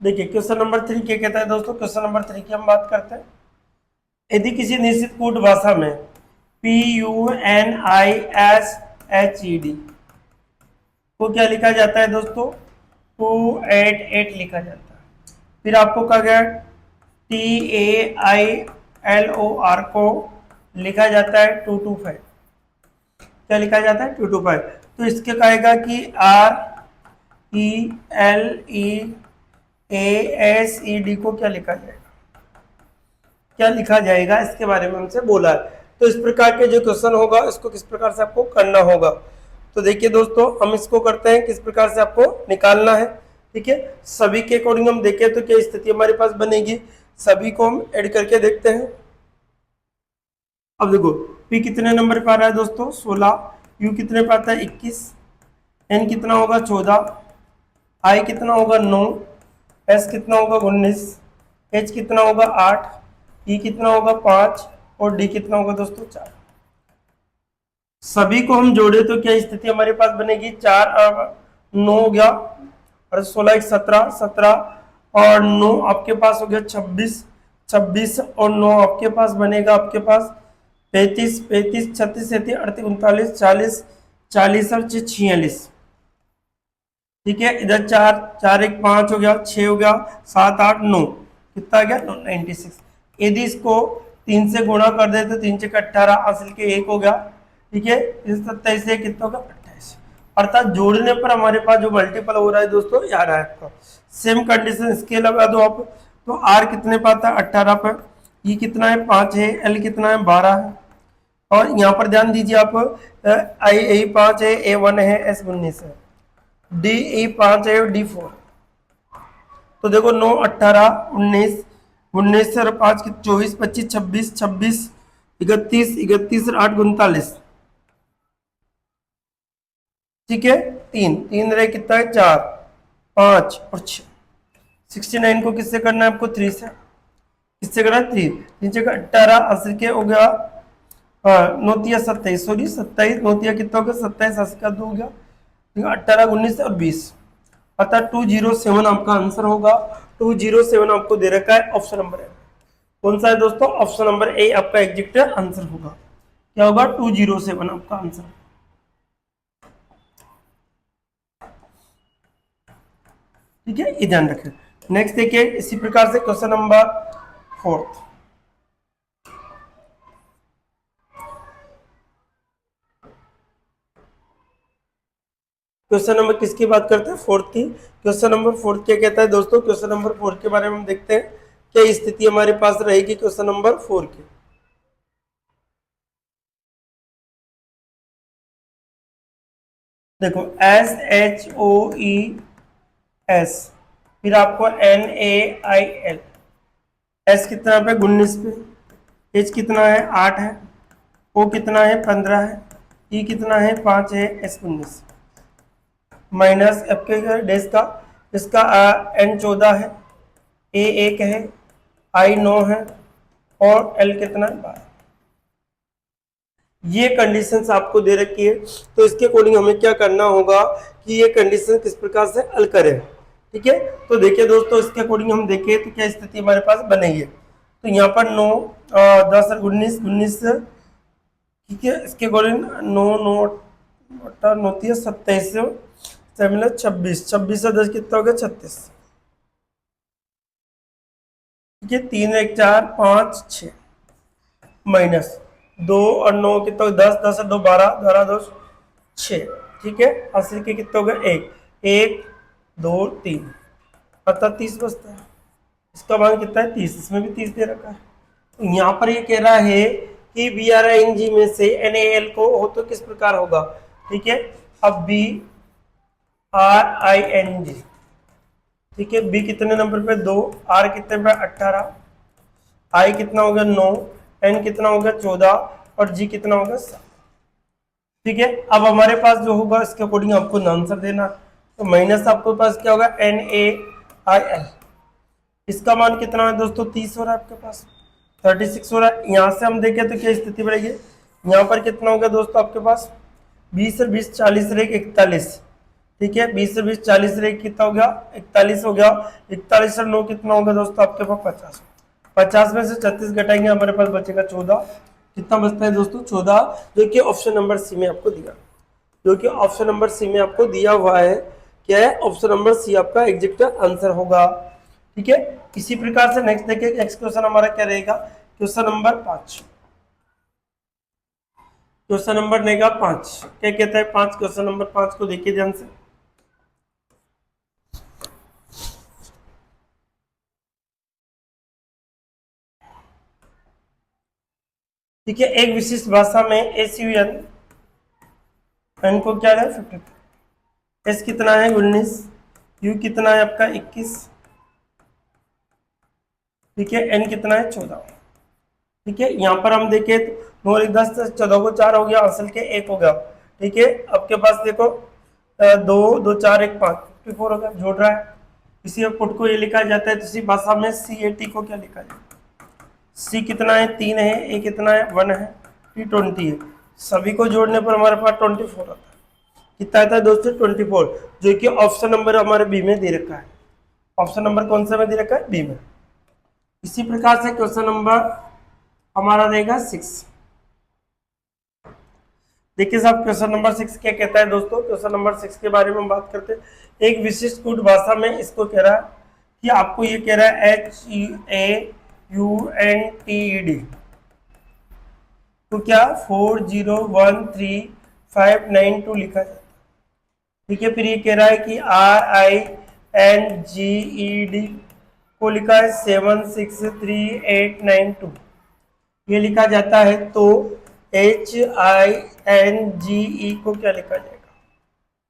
देखिए क्वेश्चन नंबर 3 क्या कहता है दोस्तों? क्वेश्चन नंबर 3 की हम बात करते हैं। यदि किसी निश्चित कूट भाषा में PUNISHED को क्या लिखा जाता है दोस्तों? 288 लिखा जाता है। फिर आपको कहा गया TAILOR को लिखा जाता है 225। क्या लिखा जाता है? 225। तो इसके कहेगा कि RELEASED को क्या लिखा जाएगा? क्या लिखा जाएगा? इसके बारे में हमसे बोला है। तो इस प्रकार के जो क्वेश्चन होगा इसको किस प्रकार से आपको करना होगा? तो देखिए दोस्तों हम इसको करते हैं किस प्रकार से आपको निकालना है, ठीक है। सभी के अकॉर्डिंग हम देखें तो क्या स्थिति हमारे पास बनेगी, सभी को हम ऐड करके देखते हैं। अब देखो पी कितने नंबर पर आ रहा है दोस्तों? 16। यू कितने पर आता है? 21। एन कितना होगा? 14। आई कितना होगा? 9। एस कितना होगा? 19। एच कितना होगा? 8। ई कितना होगा? 5। और डी कितना होगा दोस्तों? 4। सभी को हम जोड़े तो क्या स्थिति हमारे पास बनेगी? 4 और 9 हो गया, और 16 17 17, और 9 आपके पास हो गया 26 26, और 9 आपके पास बनेगा आपके पास 35 35 36 37 38 39 40 40 और 46, ठीक है। इधर 4 4 1 5 हो गया, 6 हो गया, 7 8 9, कितना आ गया? 96। यदि इसको 3 से गुणा कर दे तो 3 6 18, हासिल के 1 हो गया, ठीक है। इस 27 से कितना होगा? 28। अर्थात जोड़ने पर हमारे पास जो मल्टीपल हो रहा है दोस्तों ये आ रहा है आपका। सेम कंडीशन इसके लगा दो आप, तो आर कितने पे आता है? 18 पर। ई कितना है? 5 है। एल कितना है? 12 है। और यहाँ पर ध्यान दीजिए आप, आई ए 5 है, ए 1 है, एस 19 है, डी ई 5 है, डी 4। तो देखो 9 18 19 19 और 5 की 24 25 26 26 31 31 और 8 39, ठीक है। 3 3 रहे कितना है? 4 5 और 6, 69 को किससे करना है आपको? 3 से। किससे करना है? 3। नीचे का 18 80 के हो गया, हाँ 9 27, सॉरी 27, 9 कितना हो गया? 27, 80 का 2 हो गया, 18 19 और 20, अतः 207 आपका आंसर होगा। 207 आपको दे रखा है, ऑप्शन नंबर है। कौन सा है दोस्तों? ऑप्शन नंबर ए आपका एग्जैक्ट आंसर होगा। क्या होगा? 207 आपका आंसर। ठीक है, ये ध्यान रखें। नेक्स्ट देखिए इसी प्रकार से क्वेश्चन नंबर 4। क्वेश्चन नंबर किसकी बात करते हैं? 4 की। क्वेश्चन नंबर 4 क्या कहता है दोस्तों? क्वेश्चन नंबर 4 के बारे में हम देखते हैं क्या स्थिति हमारे पास रहेगी क्वेश्चन नंबर 4 की। देखो SHOES, फिर आपको NAIL, S कितना पे? 19 पे। H कितना है? 8 है। O कितना है? 15 है। E कितना है? 5 है। S 19 माइनस F के डेज का, इसका N 14 है, A 1 है, I 9 है और L कितना है? 12। ये कंडीशंस आपको दे रखी है, तो इसके अकॉर्डिंग हमें क्या करना होगा कि ये कंडीशन किस प्रकार से हल करें। ठीक है, तो देखिए दोस्तों इसके अकॉर्डिंग हम देखें तो क्या स्थिति हमारे पास बनेगी। तो यहाँ पर 9 10 और 19 19, ठीक है, इसके अकॉर्डिंग 9 9 होती है 27 से मिला 26, 26 से 10 कितना हो गया? 36। ठीक है, 3 1 4 5 6 माइनस 2 और 9 कितना? 10 10 और 2 12, 12 2 6। ठीक है, 80 के कितने हो गए? 1 1 2 3, अर्थात 30 बचता है। इसका मान कितना है? 30। इसमें भी 30 दे रखा है। तो यहाँ पर ये कह रहा है कि BRING में से NaL को हो तो किस प्रकार होगा। ठीक है, अब BRING, ठीक है, B कितने नंबर पे? 2, R कितने पे? 18, I कितना हो गया? 9, N कितना हो गया? 14 और G कितना हो गया? 7। ठीक है, अब हमारे पास जो होगा इसके अकॉर्डिंग आपको आंसर देना। तो माइनस आपके पास क्या होगा? NaIL, इसका मान कितना है दोस्तों? 30 हो रहा है आपके पास, 36 हो रहा है। यहाँ से हम देखें तो क्या स्थिति बढ़ेगी? यहाँ पर कितना हो गया दोस्तों आपके पास? 20 और 20 40 रहे 41। ठीक है, 20 से 20 40 रहे कितना हो गया? 41 हो गया। 41 और 9 कितना होगा दोस्तों आपके पास? 50। 50 में से 36 घटाएंगे, हमारे पास बचेगा 14। कितना बचता है दोस्तों? 14, जो कि ऑप्शन नंबर सी में आपको दिया, जो कि ऑप्शन नंबर सी में आपको दिया हुआ है। क्या है? ऑप्शन नंबर सी आपका एग्जैक्ट आंसर होगा। ठीक है, इसी प्रकार से नेक्स्ट देखिए, नेक्स्ट क्वेश्चन हमारा क्या रहेगा? Question number 5। क्वेश्चन नंबर रहेगा 5, क्या कहता है 5? क्वेश्चन नंबर 5 को देखिए ध्यान से। ठीक है, एक विशिष्ट भाषा में SUN, एन को क्या है? 50, एस कितना है? 19, यू कितना है आपका? 21, ठीक है, एन कितना है? 14। ठीक है, यहाँ पर हम देखें तो 9 1 10 14 को 4 हो गया, असल के 1 हो गया। ठीक है, आपके पास देखो 2 2 4 1 5 54 हो गया, जोड़ रहा है। इसी पुट को ये लिखा जाता है, दूसरी भाषा में CAT को क्या लिखा जाए? सी कितना है? 3 है, ए कितना है? 1 है, टी 20 है। सभी को जोड़ने पर हमारे पास 24 आता है। कितना आता है दोस्तों? 24, जो कि ऑप्शन नंबर हमारे बी में दे रखा है। ऑप्शन नंबर कौन सा में दे रखा है? बी में। इसी प्रकार से क्वेश्चन नंबर हमारा रहेगा 6। देखिए साहब, क्वेश्चन नंबर 6 क्या कहता है दोस्तों? क्वेश्चन नंबर 6 के बारे में हम बात करते हैं। एक विशिष्ट कूट भाषा में इसको कह रहा है कि आपको ये कह रहा है HEAUNTED, तो क्या 401359 लिखा जाता है। ठीक है, फिर ये कह रहा है कि RINGED को लिखा है 763892, ये लिखा जाता है। तो HINGE को क्या लिखा जाएगा?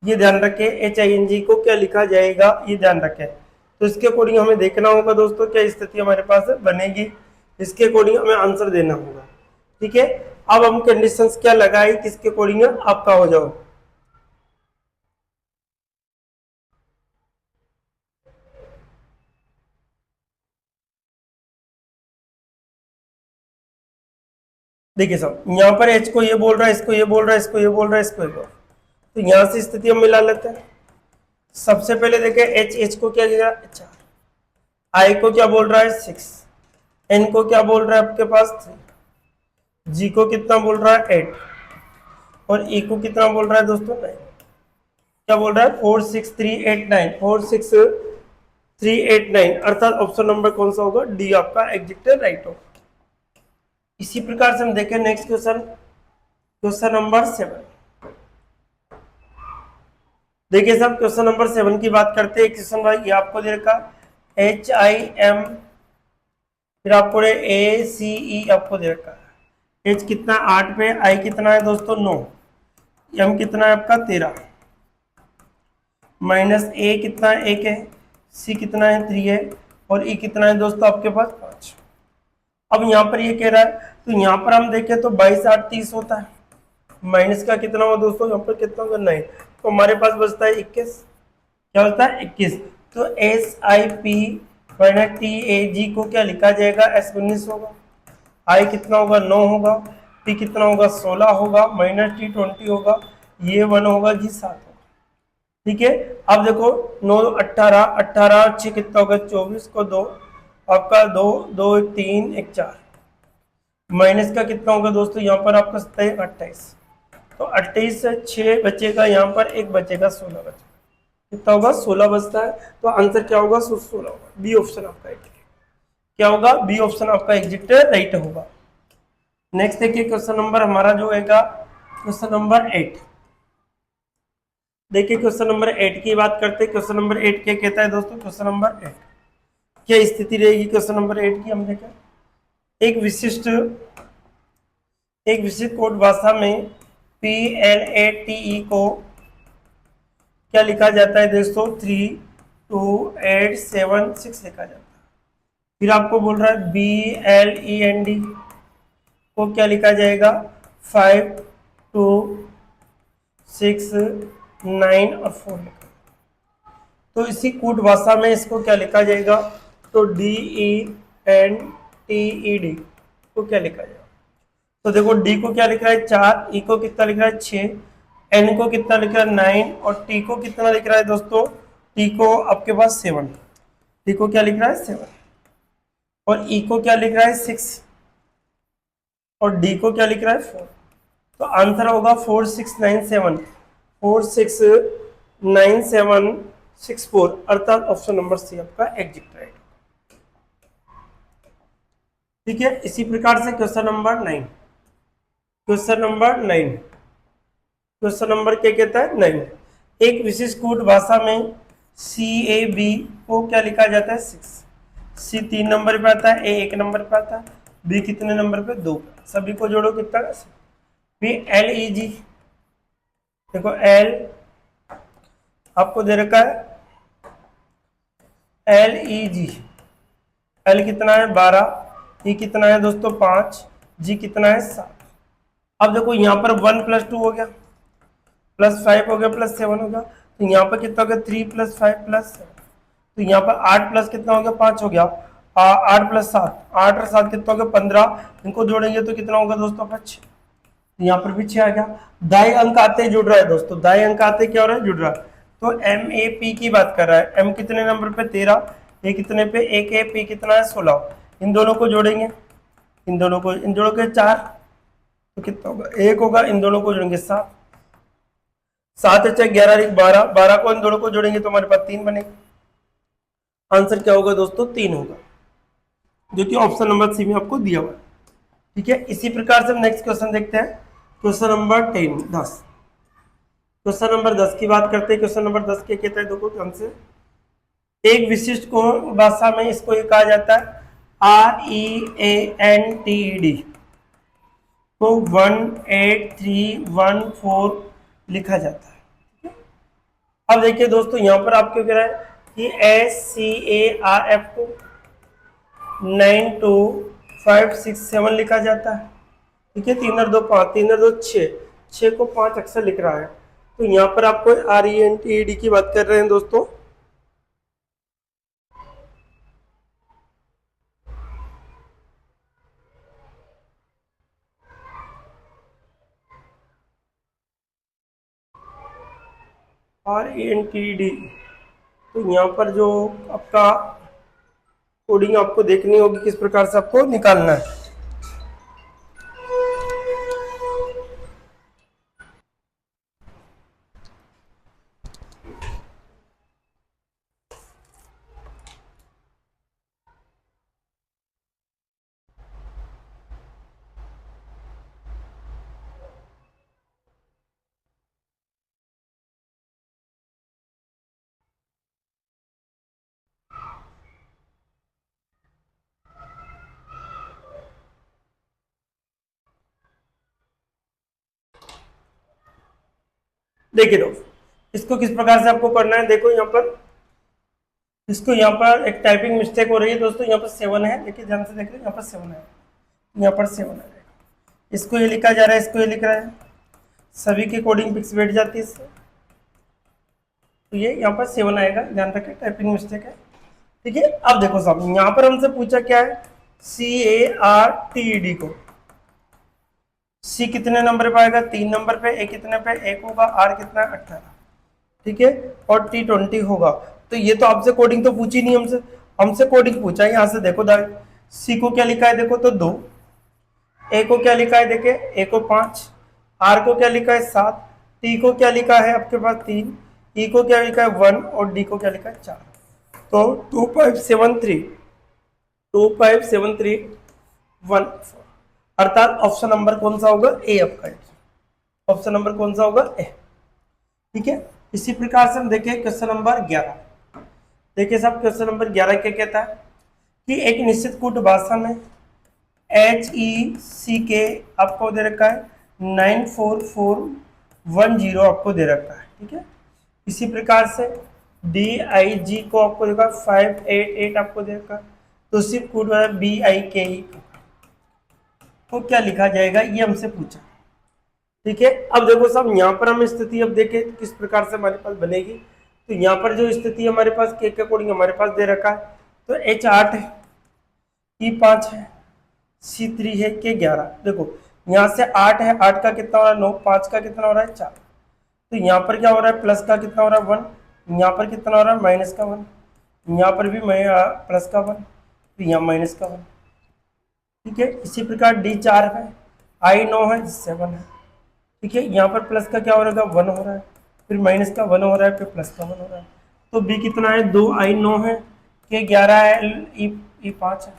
ये ध्यान रखें, HING को क्या लिखा जाएगा ये ध्यान रखें। तो इसके अकॉर्डिंग हमें देखना होगा दोस्तों क्या स्थिति हमारे पास बनेगी, इसके अकॉर्डिंग हमें आंसर देना होगा। ठीक है, अब हम कंडीशंस क्या लगाए, किसके अकॉर्डिंग आपका हो जाओ। देखिए साहब, यहाँ पर एच को ये बोल रहा है, इसको ये बोल रहा है, इसको ये बोल रहा है, इसको ये बोल रहा है, तो यहाँ से स्थिति हम मिला लेते हैं। सबसे पहले देखें एच, एच को क्या किया 4, आई को क्या बोल रहा है 6, एन को क्या बोल रहा है आपके पास 3, जी को कितना बोल रहा है 8, और ई को कितना बोल रहा है दोस्तों 9। क्या बोल रहा है 4 6 3 8 9, 4 6 3 8 9, अर्थात ऑप्शन नंबर कौन सा होगा, डी आपका एग्जैक्ट राइट होगा। इसी प्रकार से हम देखें नेक्स्ट क्वेश्चन, क्वेश्चन नंबर 7। देखिए साहब, क्वेश्चन नंबर 7 की बात करते हैं। क्वेश्चन भाई ये आपको दे रखा एच आई एम, फिर आपको ए सी ई आपको दे रखा है। एच कितना 8 पे, आई कितना है दोस्तों 9, एम कितना है आपका 13, माइनस ए कितना है 1 है, सी कितना है 3 है, और ई कितना है दोस्तों आपके पास 5। अब यहाँ पर ये कह रहा है, तो यहाँ पर हम देखें तो 22 8 30 होता है, माइनस का कितना हुआ दोस्तों यहाँ पर कितना होगा 9, तो हमारे पास बचता है 21। क्या होता है 21। तो S I P minus T A G को क्या लिखा जाएगा, एस 19 होगा, आई कितना होगा 9 होगा, पी कितना होगा 16 होगा, माइनस टी 20 होगा, ये 1 होगा, जी 7 होगा। ठीक है, अब देखो 9 18, 18 6 कितना होगा 24 को 2, आपका 2 2 3 1 4, माइनस का कितना होगा दोस्तों यहाँ पर आपका 28, तो 28 से 6 बचेगा, यहाँ पर 1 बचेगा 16 बचेगा, कितना होगा 16 बचता है। तो आंसर क्या होगा 16 होगा, बी ऑप्शन आपका एग्जिट। क्या होगा, बी ऑप्शन आपका एग्जिट राइट होगा। नेक्स्ट देखिए क्वेश्चन नंबर हमारा जो होगा क्वेश्चन नंबर 8। देखिए क्वेश्चन नंबर 8 की बात करते हैं। क्वेश्चन नंबर 8 क्या कहता है दोस्तों, क्वेश्चन नंबर 8 क्या स्थिति रहेगी क्वेश्चन नंबर 8 की, हम देखें एक विशिष्ट कोड भाषा में PLATE को क्या लिखा जाता है दोस्तों 3 2 8 7 6 लिखा जाता है। फिर आपको बोल रहा है BLEND को क्या लिखा जाएगा 5 2 6 9 और 4 लिखा। तो इसी कूट भाषा में इसको क्या लिखा जाएगा, तो DENTED को क्या लिखा जाएगा। तो देखो डी को क्या लिख रहा है 4, ई को कितना लिख रहा है 6, एन को कितना लिख रहा है 9, और टी को कितना लिख रहा है दोस्तों, टी को आपके पास 7, टी को क्या लिख रहा है 7, और ई को क्या लिख रहा है 6, और डी को क्या लिख रहा है 4। तो आंसर होगा 4 6 9 7, 4 6 9 7 6 4, अर्थात ऑप्शन नंबर सी आपका एग्जिट राइट। ठीक है, इसी प्रकार से question number 9, question number 9, question number क्या कहता है 9, एक विशिष्ट कूट भाषा में CAB को क्या लिखा जाता है 6, सी 3 नंबर पे आता है, ए 1 नंबर पे आता है, बी कितने नंबर पे 2, सभी को जोड़ो कितना, बी LEG। देखो एल आपको दे रखा है LEG, एल कितना है 12, ई कितना है दोस्तों 5, जी कितना है 7। अब देखो यहाँ पर 1 + 2 हो गया, +5 हो गया, +7 हो गया, तो यहाँ पर कितना हो गया 3 + 5 + 7, तो यहाँ पर 8 प्लस कितना हो गया 5 हो गया, 8 + 7, 8 और 7 कितना हो गया 15, इनको जोड़ेंगे तो कितना होगा दोस्तों 5, यहाँ पर भी 6 आ गया। दाएं अंक आते जुड़ रहा है दोस्तों, दाएं अंक आते क्या हो रहा है जुड़ रहा है। तो MAP की बात कर रहा है, M कितने नंबर पे 13, ए कितने पे 1 है, P कितना है 16, इन दोनों को जोड़ेंगे, इन दोनों के 4, तो कितना होगा 1 होगा, इन दोनों को जोड़ेंगे 7, 7 × 11 = 12, 12 को इन दोनों को जोड़ेंगे तो हमारे पास 3 बनेगा। आंसर क्या होगा दोस्तों 3 होगा, जो कि ऑप्शन नंबर सी में आपको दिया हुआ है। ठीक है, इसी प्रकार से हम नेक्स्ट क्वेश्चन देखते हैं, क्वेश्चन नंबर 10। क्वेश्चन नंबर 10 की बात करते हैं। क्वेश्चन नंबर 10 क्या कहता है देखो ध्यान से, एक विशिष्ट को भाषा में इसको ये कहा जाता है REANTED को 18314 लिखा जाता है। अब देखिए दोस्तों यहाँ पर आपको कह रहा है कि SCARF को 92567 लिखा जाता है। ठीक है, 3 और 2 5, 3 और 2 6, 6 को 5 अक्सर लिख रहा है। तो यहाँ पर आपको RENTED की बात कर रहे हैं दोस्तों, RNTD। तो यहाँ पर जो आपका कोडिंग आपको देखनी होगी किस प्रकार से आपको निकालना है। देखिए दोस्त, इसको किस प्रकार से आपको करना है, देखो यहाँ पर, इसको यहाँ पर एक टाइपिंग मिस्टेक हो रही है दोस्तों। यहाँ पर 7 है, देखिए ध्यान से देख रहे, यहाँ पर 7 है, यहाँ पर 7 है। इसको ये लिखा जा रहा है, इसको ये लिख रहा है, सभी की कोडिंग पिक्स बैठ जाती है इससे। तो ये यहाँ पर 7 आएगा, ध्यान रखें, टाइपिंग मिस्टेक है। ठीक है, अब देखो साहब, यहाँ पर हमसे पूछा क्या है, CARTED को। C कितने नंबर पे आएगा, 3 नंबर पे। A कितने पे, 1 होगा। R कितना है, 18। ठीक है, और T 20 होगा। तो ये तो आपसे कोडिंग तो पूछी नहीं हमसे, हमसे कोडिंग पूछा है। यहाँ से देखो C को क्या लिखा है, देखो तो 2। A को क्या लिखा है, देखे A को 5। R को क्या लिखा है, 7। T को क्या लिखा है आपके पास, 3। E को क्या लिखा है, 1। और D को क्या लिखा है, 4। तो 2573 अर्थात ऑप्शन नंबर कौन सा होगा, ए आपका। ऑप्शन नंबर कौन सा होगा, ए। ठीक है, इसी प्रकार से हम देखें क्वेश्चन नंबर 11। देखिए साहब, क्वेश्चन नंबर 11 क्या कहता है कि एक निश्चित कूट भाषा में HECK आपको दे रखा है 94410 आपको दे रखा है। ठीक है, इसी प्रकार से DIG को आपको देखा 588 आपको दे रखा है। तो सिर्फ कूट BIKE को क्या लिखा जाएगा, ये हमसे पूछा। ठीक है, अब देखो साहब, यहाँ पर हम स्थिति अब देखें किस प्रकार से हमारे पास बनेगी। तो यहाँ पर जो स्थिति हमारे पास के अकॉर्डिंग हमारे पास दे रखा है, तो H 8 है, E 5 है, C 3 है, K 11। देखो यहाँ से 8 है, 8 का कितना हो रहा है 9, 5 का कितना हो रहा है 4। तो यहाँ पर क्या हो रहा है, प्लस का कितना हो रहा है 1, यहाँ पर कितना हो रहा है माइनस का 1, यहाँ पर भी प्लस का 1, तो यहाँ माइनस का 1। ठीक है, इसी प्रकार D 4 है, I 9 है, 7 है। ठीक है, यहाँ पर प्लस का क्या हो रहा है 1 हो रहा है, फिर माइनस का 1 हो रहा है, फिर प्लस का 1 हो रहा है। तो B कितना है 2, I 9 है, K 11 है, E 5 है।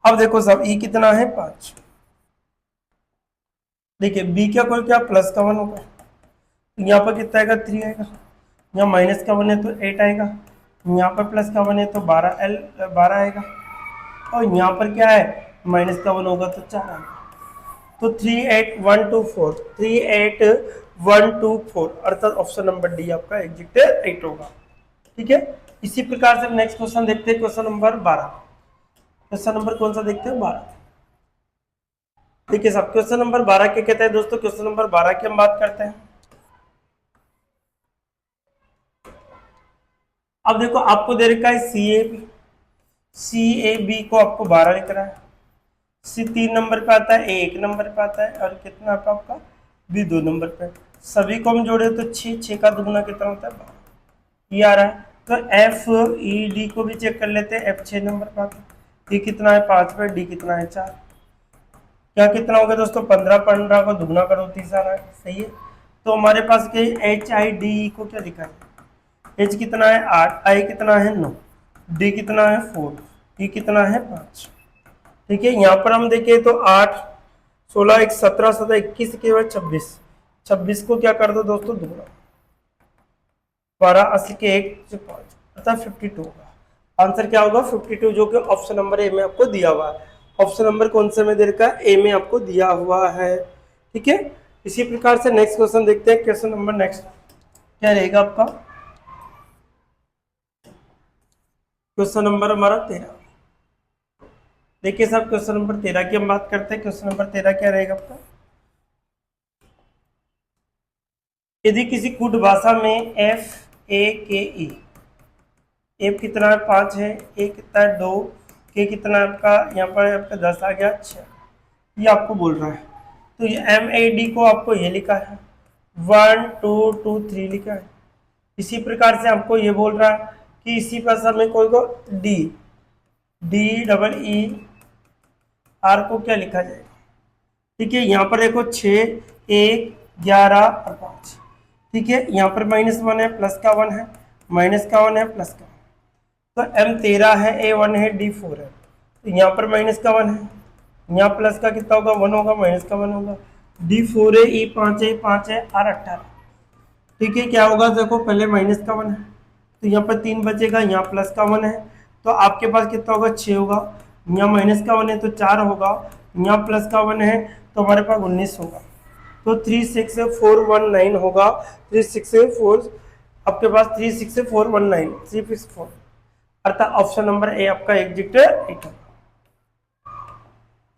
अब देखो साहब, E कितना है 5। देखिए B क्या कोई क्या प्लस का 1 होगा, यहाँ पर कितना आएगा 3 आएगा, यहाँ माइनस का 1 है तो 8 आएगा, यहाँ पर प्लस का 1 है तो 12 आएगा, और यहाँ पर क्या है माइनस का 1 होगा तो 4 आएगा। तो 38124 38124 अर्थात ऑप्शन नंबर डी आपका एग्जिट राइट होगा। ठीक है, इसी प्रकार से नेक्स्ट क्वेश्चन देखते हैं, क्वेश्चन नंबर 12। क्वेश्चन नंबर कौन सा देखते हैं, 12। देखिए साहब, क्वेश्चन नंबर 12 क्या कहता है दोस्तों, क्वेश्चन नंबर 12 की हम बात करते हैं। अब देखो आपको दे रखा है CAB को आपको 12 लिख रहा है, C 3 नंबर पे आता है, A 1 नंबर पे आता है, और कितना आपका B 2 नंबर पे। सभी को हम जोड़े तो 6 का दुगुना कितना होता है 12, ये आ रहा है। तो FED को भी चेक कर लेते हैं, F 6 नंबर पे आता है, E कितना है 5 पे, D कितना है 4। क्या कितना हो गया दोस्तों 15, 15 को दुगना करो 30 आ रहा है, सही है। तो हमारे पास HIDE को क्या लिखा है, H कितना है 8, I कितना है 9, D कितना है 4, E कितना है 5। ठीक है, यहाँ पर हम देखें तो 8 16 1 17 17 21 के बाद 26, 26 को क्या कर दो दोस्तों दुगना, 12 80 के 1 से 5 अर्थात 52 होगा। आंसर क्या होगा 52, जो कि ऑप्शन नंबर ए में आपको दिया हुआ है। ऑप्शन नंबर कौन से में दे रखा है, ए में आपको दिया हुआ है। ठीक है, इसी प्रकार से नेक्स्ट क्वेश्चन देखते हैं। क्वेश्चन नंबर नेक्स्ट क्या रहेगा आपका, क्वेश्चन नंबर हमारा 13। देखिए साहब, क्वेश्चन नंबर 13 की हम बात करते हैं। क्वेश्चन नंबर 13 क्या रहेगा आपका, यदि किसी कूट भाषा में FAKE, F कितना है 5 है, A कितना है 2, K कितना है आपका, यहाँ पर आपका 10 आ गया 6, ये आपको बोल रहा है। तो ये MAD को आपको ये लिखा है 1 2 2 3 लिखा है, इसी प्रकार से हमको ये बोल रहा है कि इसी पर हमें कोई को D D double E R को क्या लिखा जाएगा। ठीक है, यहाँ पर देखो 6, 1, 11 और 5। ठीक है, यहाँ पर -1 है, प्लस का 1 है, माइनस का 1 है, प्लस का 1। तो M 13 है, A 1 है, D 4 है। तो यहाँ पर माइनस का 1 है, यहाँ प्लस का कितना होगा 1 होगा, माइनस का 1 होगा। D 4 है, E 5 है, 5 है, R 18। ठीक है, क्या होगा देखो, पहले माइनस का 1 है तो यहाँ पर 3 बचेगा, यहाँ प्लस का 1 है तो आपके पास कितना होगा 6 होगा, यहाँ माइनस का 1 है तो 4 होगा, यहाँ प्लस का 1 है तो हमारे पास 19 होगा। तो 36419 होगा। 364 आपके पास 36419 364, अर्थात ऑप्शन नंबर ए आपका एग्जिट है।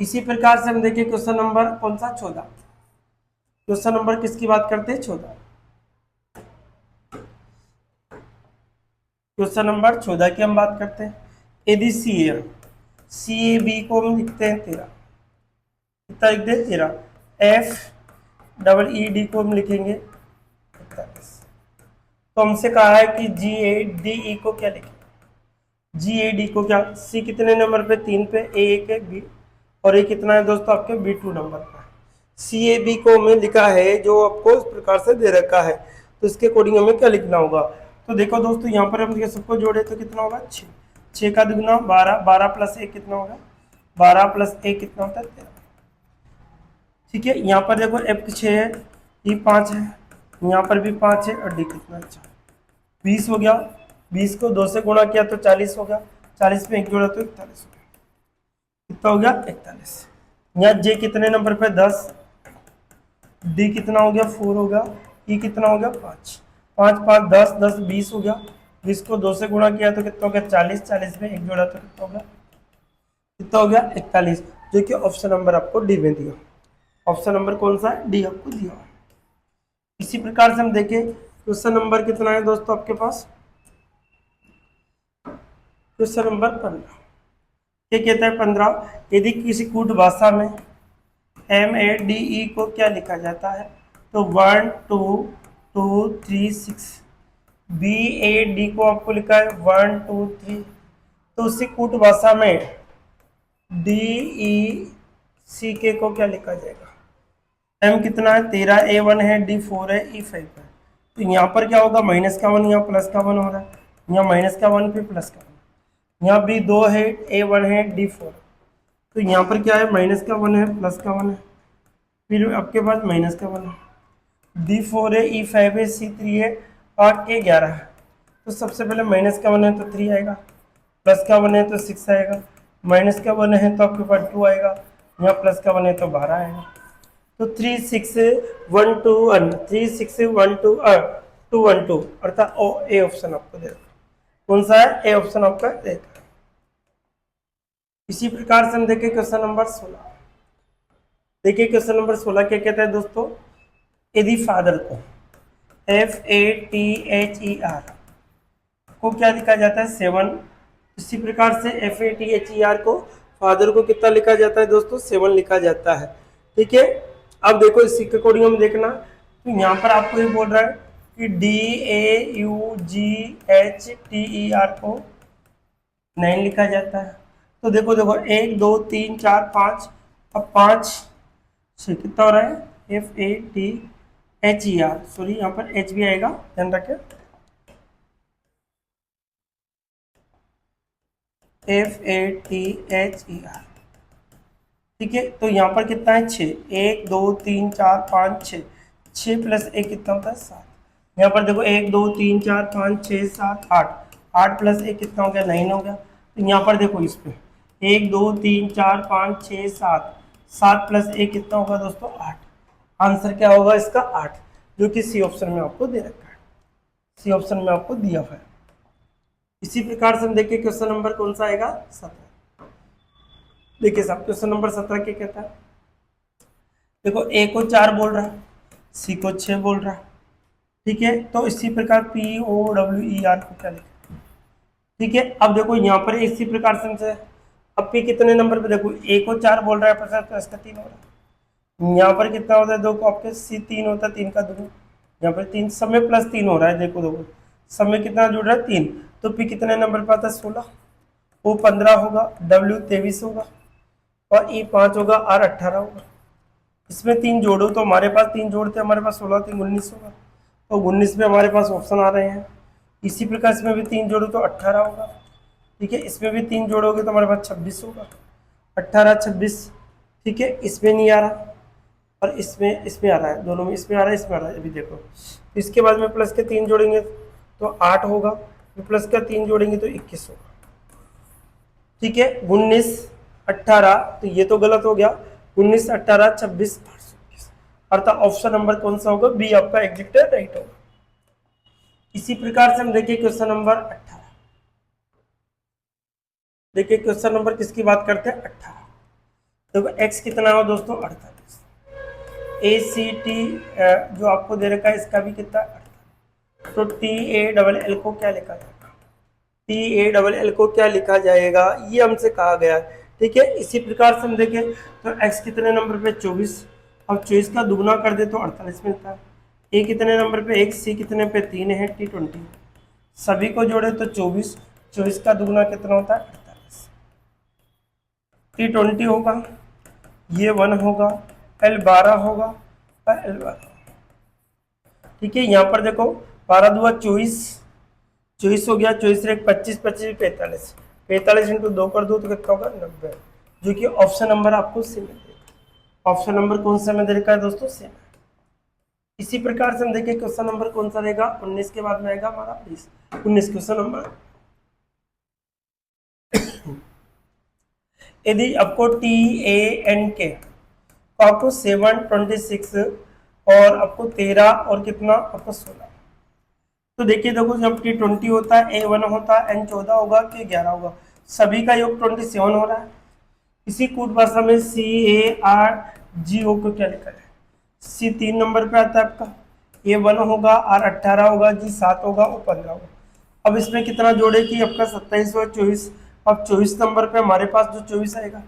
इसी प्रकार से हम देखिए क्वेश्चन नंबर कौन सा 14। क्वेश्चन नंबर किसकी बात करते हैं 14। क्वेश्चन नंबर 14 की हम बात करते हैं। यदि सी ए बी को हम लिखते हैं 13, कितना लिखते हैं 13, एफ डबल ई डी को हम लिखेंगे 41। तो हमसे कहा है कि जी ए डी ई को क्या लिखें। जी ए डी को क्या, सी कितने नंबर पे 3 पे, ए 1 है, बी और ए कितना है दोस्तों आपके B2 नंबर पर। सी ए बी को हमें लिखा है जो आपको इस प्रकार से दे रखा है, तो इसके अकॉर्डिंग हमें क्या लिखना होगा। तो देखो दोस्तों यहाँ पर हम ये सबको जोड़े तो कितना होगा 6, 6 का दुगुना 12, 12 प्लस 1 कितना होगा 12 प्लस 1 कितना होता है 13। ठीक है, यहाँ पर देखो एफ 6 है, ई 5 है, यहाँ पर भी 5 है और डी कितना है 4। 20 हो गया, 20 को 2 से गुणा किया तो 40 हो गया, 40 में 1 जोड़ा तो 41 हो गया। कितना हो गया 41। यहाँ जे कितने नंबर पे 10, डी कितना हो गया 4 हो गया, ई कितना हो गया 5, 5 5 10 10 20 हो गया, 20 को 2 से गुणा किया तो कितना हो गया 40, 40 में 1 जोड़ा तो कितना हो गया 41, जो कि ऑप्शन नंबर आपको डी में दिया। ऑप्शन नंबर कौन सा है, डी आपको दिया। इसी प्रकार से हम देखें क्वेश्चन नंबर कितना है दोस्तों आपके पास, क्वेश्चन नंबर 15। क्या कहता है 15, यदि किसी कूट भाषा में MADE को क्या लिखा जाता है, तो 1 2 2 3 6, BAD को आपको लिखा है 1 2 3, तो उसी कूट भाषा में DECK को क्या लिखा जाएगा। M कितना है 13, A1 है, D 4 है, E 5 है। तो यहाँ पर क्या होगा माइनस का 1, यहाँ प्लस का 1 हो रहा है, यहाँ माइनस का 1 फिर प्लस का 1, यहाँ भी 2 है, A1 है, D 4। तो यहाँ पर क्या है माइनस का 1 है, प्लस का 1 है, फिर आपके पास माइनस का 1 है, D 4 है, E 5 है, C 3 है और K 11 है। तो सबसे पहले माइनस का 1 है तो 3 आएगा, प्लस का 1 है तो 6 आएगा, माइनस का 1 है तो आपके पास 2 आएगा, यहाँ प्लस का 1 है तो 12 आएगा। तो 3 6 1 2 1 3 6 1 2 2 1 2, अर्थात ए ऑप्शन आपको दे रखा। कौन सा है, ए ऑप्शन आपका देगा। इसी प्रकार से हम देखें क्वेश्चन नंबर 16। देखिए क्वेश्चन नंबर 16 क्या कहता है दोस्तों, यदि फादर को FATHER को क्या लिखा जाता है 7, इसी प्रकार से FATHER को फादर को कितना लिखा जाता है दोस्तों 7 लिखा जाता है। ठीक है, अब देखो इसी के अकॉर्डिंग हम देखना, तो यहाँ पर आपको ये बोल रहा है कि DAUGHTER को 9 लिखा जाता है। तो देखो देखो 1 2 3 4 5, अब 5 से कितना हो रहा है FATHER, सॉरी यहाँ पर H भी आएगा, ध्यान रखें, FATHER। ठीक है, तो यहाँ पर कितना है 6, 1 2 3 4 5 6, 6 प्लस 1 कितना होता है 7। यहाँ पर देखो 1 2 3 4 5 6 7 8, 8 प्लस 1 कितना हो गया 9 हो गया। तो यहाँ पर देखो इस पे 1 2 3 4 5 6 7, 7 प्लस 1 कितना होगा दोस्तों 8। आंसर क्या होगा इसका 8, जो कि सी ऑप्शन में आपको दे रखा है, सी ऑप्शन में आपको दिया हुआ है। इसी प्रकार से हम देखिए क्वेश्चन नंबर कौन सा आएगा 17। देखिए साहब क्वेश्चन नंबर 17 क्या कहता है, देखो ए को 4 बोल रहा है, सी को 6 बोल रहा है। ठीक है, तो इसी प्रकार POWER को क्या लिखें। ठीक है, अब देखो यहाँ पर इसी प्रकार से अब पी कितने नंबर पे, देखो ए को 4 बोल रहा है, तो इसका 3 हो रहा है, यहाँ पर कितना होता है देखो आपके सी 3 होता है, 3 का 2, यहाँ पर 3 सब में +3 हो रहा है। देखो देखो सब में कितना जुड़ रहा है 3, तो पी कितने नंबर पे आता है 16, ओ 15 होगा, डब्ल्यू 23 होगा और ई 5 होगा, आर 18 होगा। इसमें 3 जोड़ो तो हमारे पास 3 जोड़ते हमारे पास 16 3 19 होगा, तो 19 में हमारे पास ऑप्शन आ रहे हैं। इसी प्रकार इसमें भी 3 जोड़ो तो 18 होगा, ठीक है। इसमें भी 3 जोड़ोगे तो हमारे पास 26 होगा, 18 26, ठीक है। इसमें नहीं आ रहा और इसमें आ रहा है, दोनों में इसमें आ रहा है इसमें आ रहा है, अभी देखो। तो इसके बाद में प्लस के 3 जोड़ेंगे तो 8 होगा, फिर प्लस का 3 जोड़ेंगे तो 21 होगा, ठीक है। 19 18, तो ये तो गलत हो गया, 19 18 26 821, अर्थात ऑप्शन नंबर कौन सा होगा, बी आपका एग्जैक्ट राइट होगा। इसी प्रकार से हम देखिए क्वेश्चन नंबर 18, देखिए क्वेश्चन नंबर किसकी बात करते हैं 18। देखो एक्स कितना हो दोस्तों 48, ए सी टी जो आपको दे रखा है इसका भी कितना 48, तो टी ए डबल एल को क्या लिखा जाएगा, टी ए डबल एल को क्या लिखा जाएगा, ये हमसे कहा गया है, ठीक है। इसी प्रकार से हम देखें तो x कितने नंबर पे 24, अब 24 का दुगना कर दे तो 48 मिलता है। ए कितने नंबर पे 1, सी कितने पे 3 है, टी 20, सभी को जोड़े तो 24, 24 का दुगना कितना होता है 48, टी 20 होगा, ये 1 होगा, एल 12 होगा और एल 12, ठीक है। यहाँ पर देखो 12 दुआ 24, 24 हो गया, 24 से 25 25 45, 45 इंटू 2 कर दो तो कितना होगा 90, जो कि ऑप्शन नंबर आपको सी में देगा। ऑप्शन नंबर कौन सा में दे रखा है दोस्तों, सी। इसी प्रकार से हम देखिए क्वेश्चन नंबर कौन सा रहेगा 19 के बाद में आएगा हमारा 20, 19 क्वेश्चन नंबर। यदि आपको टी ए एन के तो आपको 7 26 और आपको 13 और कितना आपको 16, तो देखिए देखो जब टी 20 होता है ए 1 होता है, एन 14 होगा, के 11 होगा, सभी का योग 27 हो रहा है। इसी कूट भाषा में सी ए आर जी ओ को क्या लिखा है, सी 3 नंबर पे आता है आपका, ए 1 होगा, आर 18 होगा, जी 7 होगा, ओ 15 होगा। अब इसमें कितना जोड़े कि आपका 27 और 24, अब 24 नंबर पे हमारे पास जो 24 आएगा,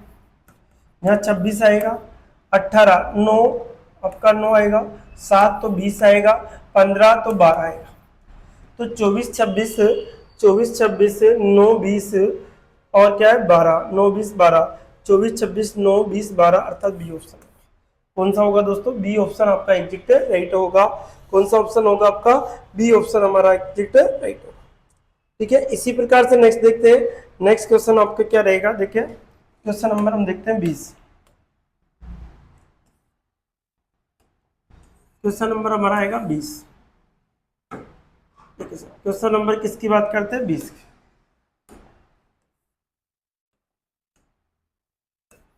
यहाँ 26 आएगा, 18 9 आपका 9 आएगा, 7 तो 20 आएगा, 15 तो 12 आएगा, तो 24 26 24 26 9 20 और क्या है 12 9 20 12, 24 26 9 20 12 अर्थात बी ऑप्शन कौन सा होगा दोस्तों, बी ऑप्शन आपका एग्जैक्ट राइट होगा। कौन सा ऑप्शन होगा आपका, बी ऑप्शन हमारा एग्जैक्ट राइट होगा, ठीक है। इसी प्रकार से नेक्स्ट देखते हैं, नेक्स्ट क्वेश्चन आपका क्या रहेगा, देखिए क्वेश्चन नंबर हम देखते हैं 20, क्वेश्चन नंबर हमारा आएगा 20, क्वेश्चन नंबर किसकी बात करते हैं 20 की।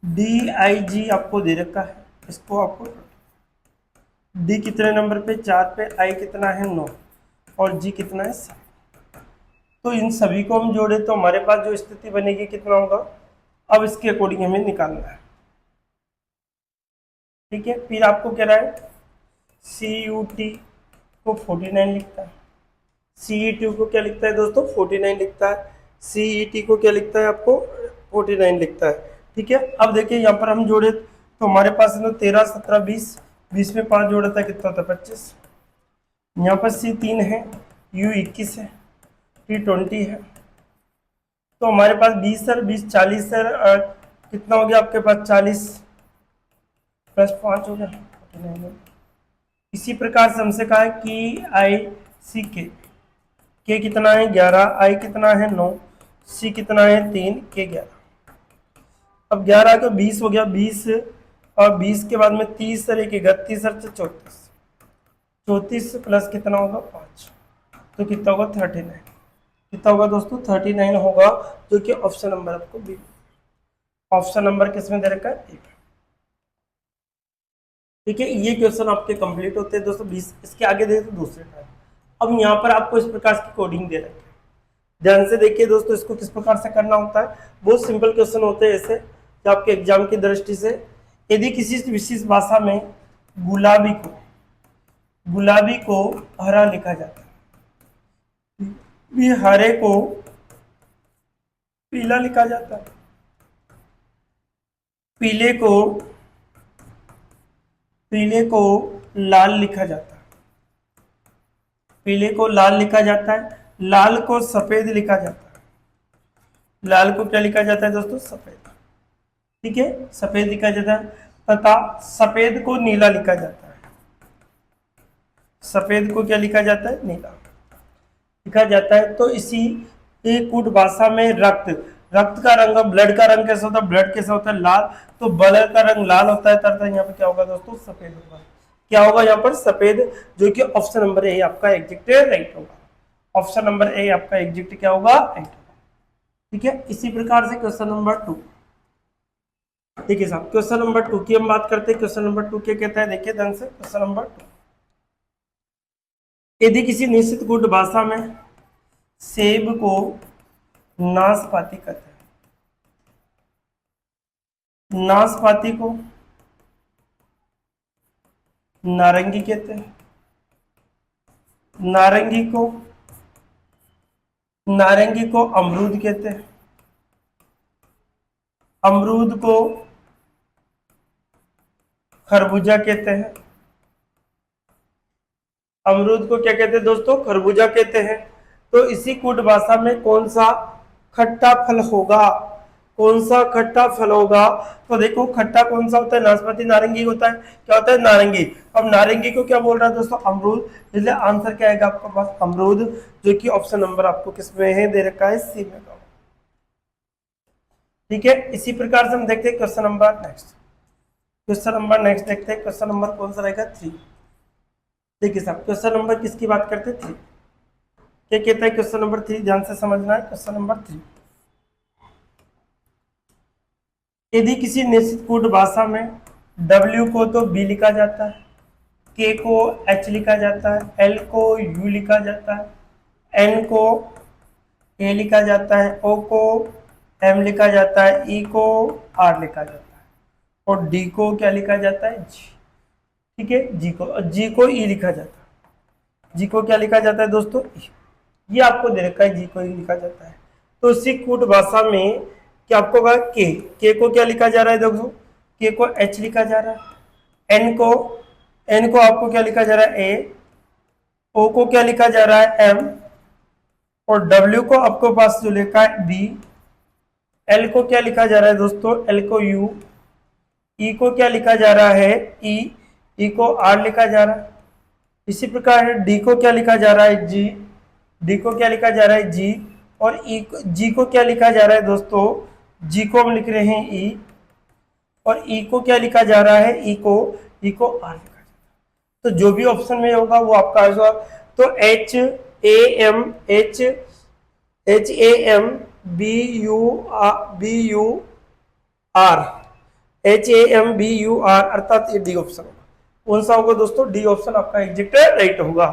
डी आई जी आपको दे रखा है, इसको आपको डी कितने नंबर पे 4 पे, आई कितना है 9 और जी कितना है 7, तो इन सभी को हम जोड़े तो हमारे पास जो स्थिति बनेगी कितना होगा, अब इसके अकॉर्डिंग हमें निकालना है, ठीक है। फिर आपको कह रहा है सी यू टी को 49 लिखता है, सी ई टी को क्या लिखता है दोस्तों 49 लिखता है, सी ई टी को क्या लिखता है आपको 49 लिखता है, ठीक है। अब देखिए यहाँ पर हम जोड़े तो हमारे पास 13 17 20, 20 में 5 जोड़ा था कितना होता है 25, यहाँ पर सी 3 है, यू 21 है, टी 20 है, तो हमारे पास 20 सर 20 40 सर कितना हो गया आपके पास 40 प्लस 5 हो गया 49। इसी प्रकार से हमसे कहा है कि आई सी के कितना है 11, आई कितना है 9, सी कितना है 3, के 11। अब 11 का 20 हो गया 20 और 20 के बाद में 30 सर 1 31 और 34, 34 प्लस कितना होगा 5, तो कितना होगा 39, कितना होगा दोस्तों 39 होगा, जो कि ऑप्शन नंबर आपको बी, ऑप्शन नंबर किसमें दे रखा है, ठीक है। ये क्वेश्चन आपके कंप्लीट होते हैं दोस्तों 20, इसके आगे देखिए तो दूसरे टाइप। अब यहाँ पर आपको इस प्रकार की कोडिंग दे रखी है, ध्यान से देखिए दोस्तों इसको किस प्रकार से करना होता है, बहुत सिंपल क्वेश्चन होते हैं ऐसे जो आपके एग्जाम की दृष्टि से। यदि किसी विशेष भाषा में गुलाबी को हरा लिखा जाता है, भी हरे को पीला लिखा जाता है, पीले को लाल लिखा जाता है, पीले को लाल लिखा जाता है, लाल को सफेद लिखा जाता है, लाल को क्या लिखा जाता है दोस्तों, सफेद, ठीक है, सफेद लिखा जाता है, तथा सफेद को नीला लिखा जाता है, सफेद को क्या लिखा जाता है, नीला लिखा जाता है। तो इसी कूट भाषा में रक्त, रक्त का रंग, ब्लड का रंग कैसा होता है, ब्लड कैसा होता है, लाल, तो ब्लड का रंग लाल होता है, तथा यहाँ पे क्या होगा दोस्तों, सफेद होगा, क्या होगा यहाँ पर, सफेद, जो कि ऑप्शन नंबर ए आपका एग्जैक्ट राइट होगा, ऑप्शन नंबर ए आपका एग्जैक्ट क्या होगा, राइट होगा, ठीक है। इसी प्रकार से क्वेश्चन नंबर 2, देखिए साहब, क्वेश्चन नंबर 2 की हम बात करते हैं। क्वेश्चन नंबर 2 क्या कहता है, देखिए ध्यान से, क्वेश्चन नंबर 2, यदि किसी निश्चित गुट भाषा में सेब को नाशपाती कहते हैं, नाशपाती को नारंगी कहते हैं, नारंगी को अमरूद कहते हैं, अमरूद को खरबूजा कहते हैं, अमरूद को क्या कहते हैं दोस्तों, खरबूजा कहते हैं। तो इसी कूट भाषा में कौन सा खट्टा फल होगा, कौन सा खट्टा फल होगा, तो देखो खट्टा कौन सा होता है, नाशपाती, नारंगी होता है, क्या होता है, नारंगी। अब नारंगी को क्या बोल रहा है दोस्तों, अमरूद, इसलिए आंसर क्या आएगा आपके पास, अमरूद, जो कि ऑप्शन नंबर आपको किसमें है, दे रखा है, सी में, ठीक है। इसी प्रकार से हम देखते हैं question number next, question number next देखते हैं, क्वेश्चन नंबर कौन सा रहेगा, 3। देखिए साहब, क्वेश्चन नंबर किसकी बात करते हैं, 3, क्या कहता है क्वेश्चन नंबर 3, ध्यान से समझना है। क्वेश्चन नंबर 3, यदि किसी निश्चित कूट भाषा में W को तो B लिखा जाता है, K को H लिखा जाता है, L को U लिखा जाता है, N को A लिखा जाता है, O को M लिखा जाता है, E को R लिखा जाता है, और D को क्या लिखा जाता है, G, ठीक है, G को E लिखा जाता है, G को क्या लिखा जाता है दोस्तों, E, ये आपको दे रखा है, G को E लिखा जाता है। तो इसी कूट भाषा में क्या आपको कहा, के को क्या लिखा जा रहा है दोस्तों, के को H लिखा जा रहा है, N को आपको क्या लिखा जा रहा है, A, O को क्या लिखा जा रहा है, M, और W को आपको पास जो लिखा है B, L को क्या लिखा जा रहा है दोस्तों, L को U, E को क्या लिखा जा रहा है, E को R लिखा जा रहा है। इसी प्रकार D को क्या लिखा जा रहा है, G, D को क्या लिखा जा रहा है, G, और G को क्या लिखा जा रहा है दोस्तों, G को हम लिख रहे हैं E, और E को क्या लिखा जा रहा है, E को R लिखा जा रहा है। तो जो भी ऑप्शन में होगा वो आपका आंसर। तो H A M B U R, अर्थात ये डी ऑप्शन होगा। कौन सा होगा दोस्तों, डी ऑप्शन आपका एग्जैक्ट राइट होगा।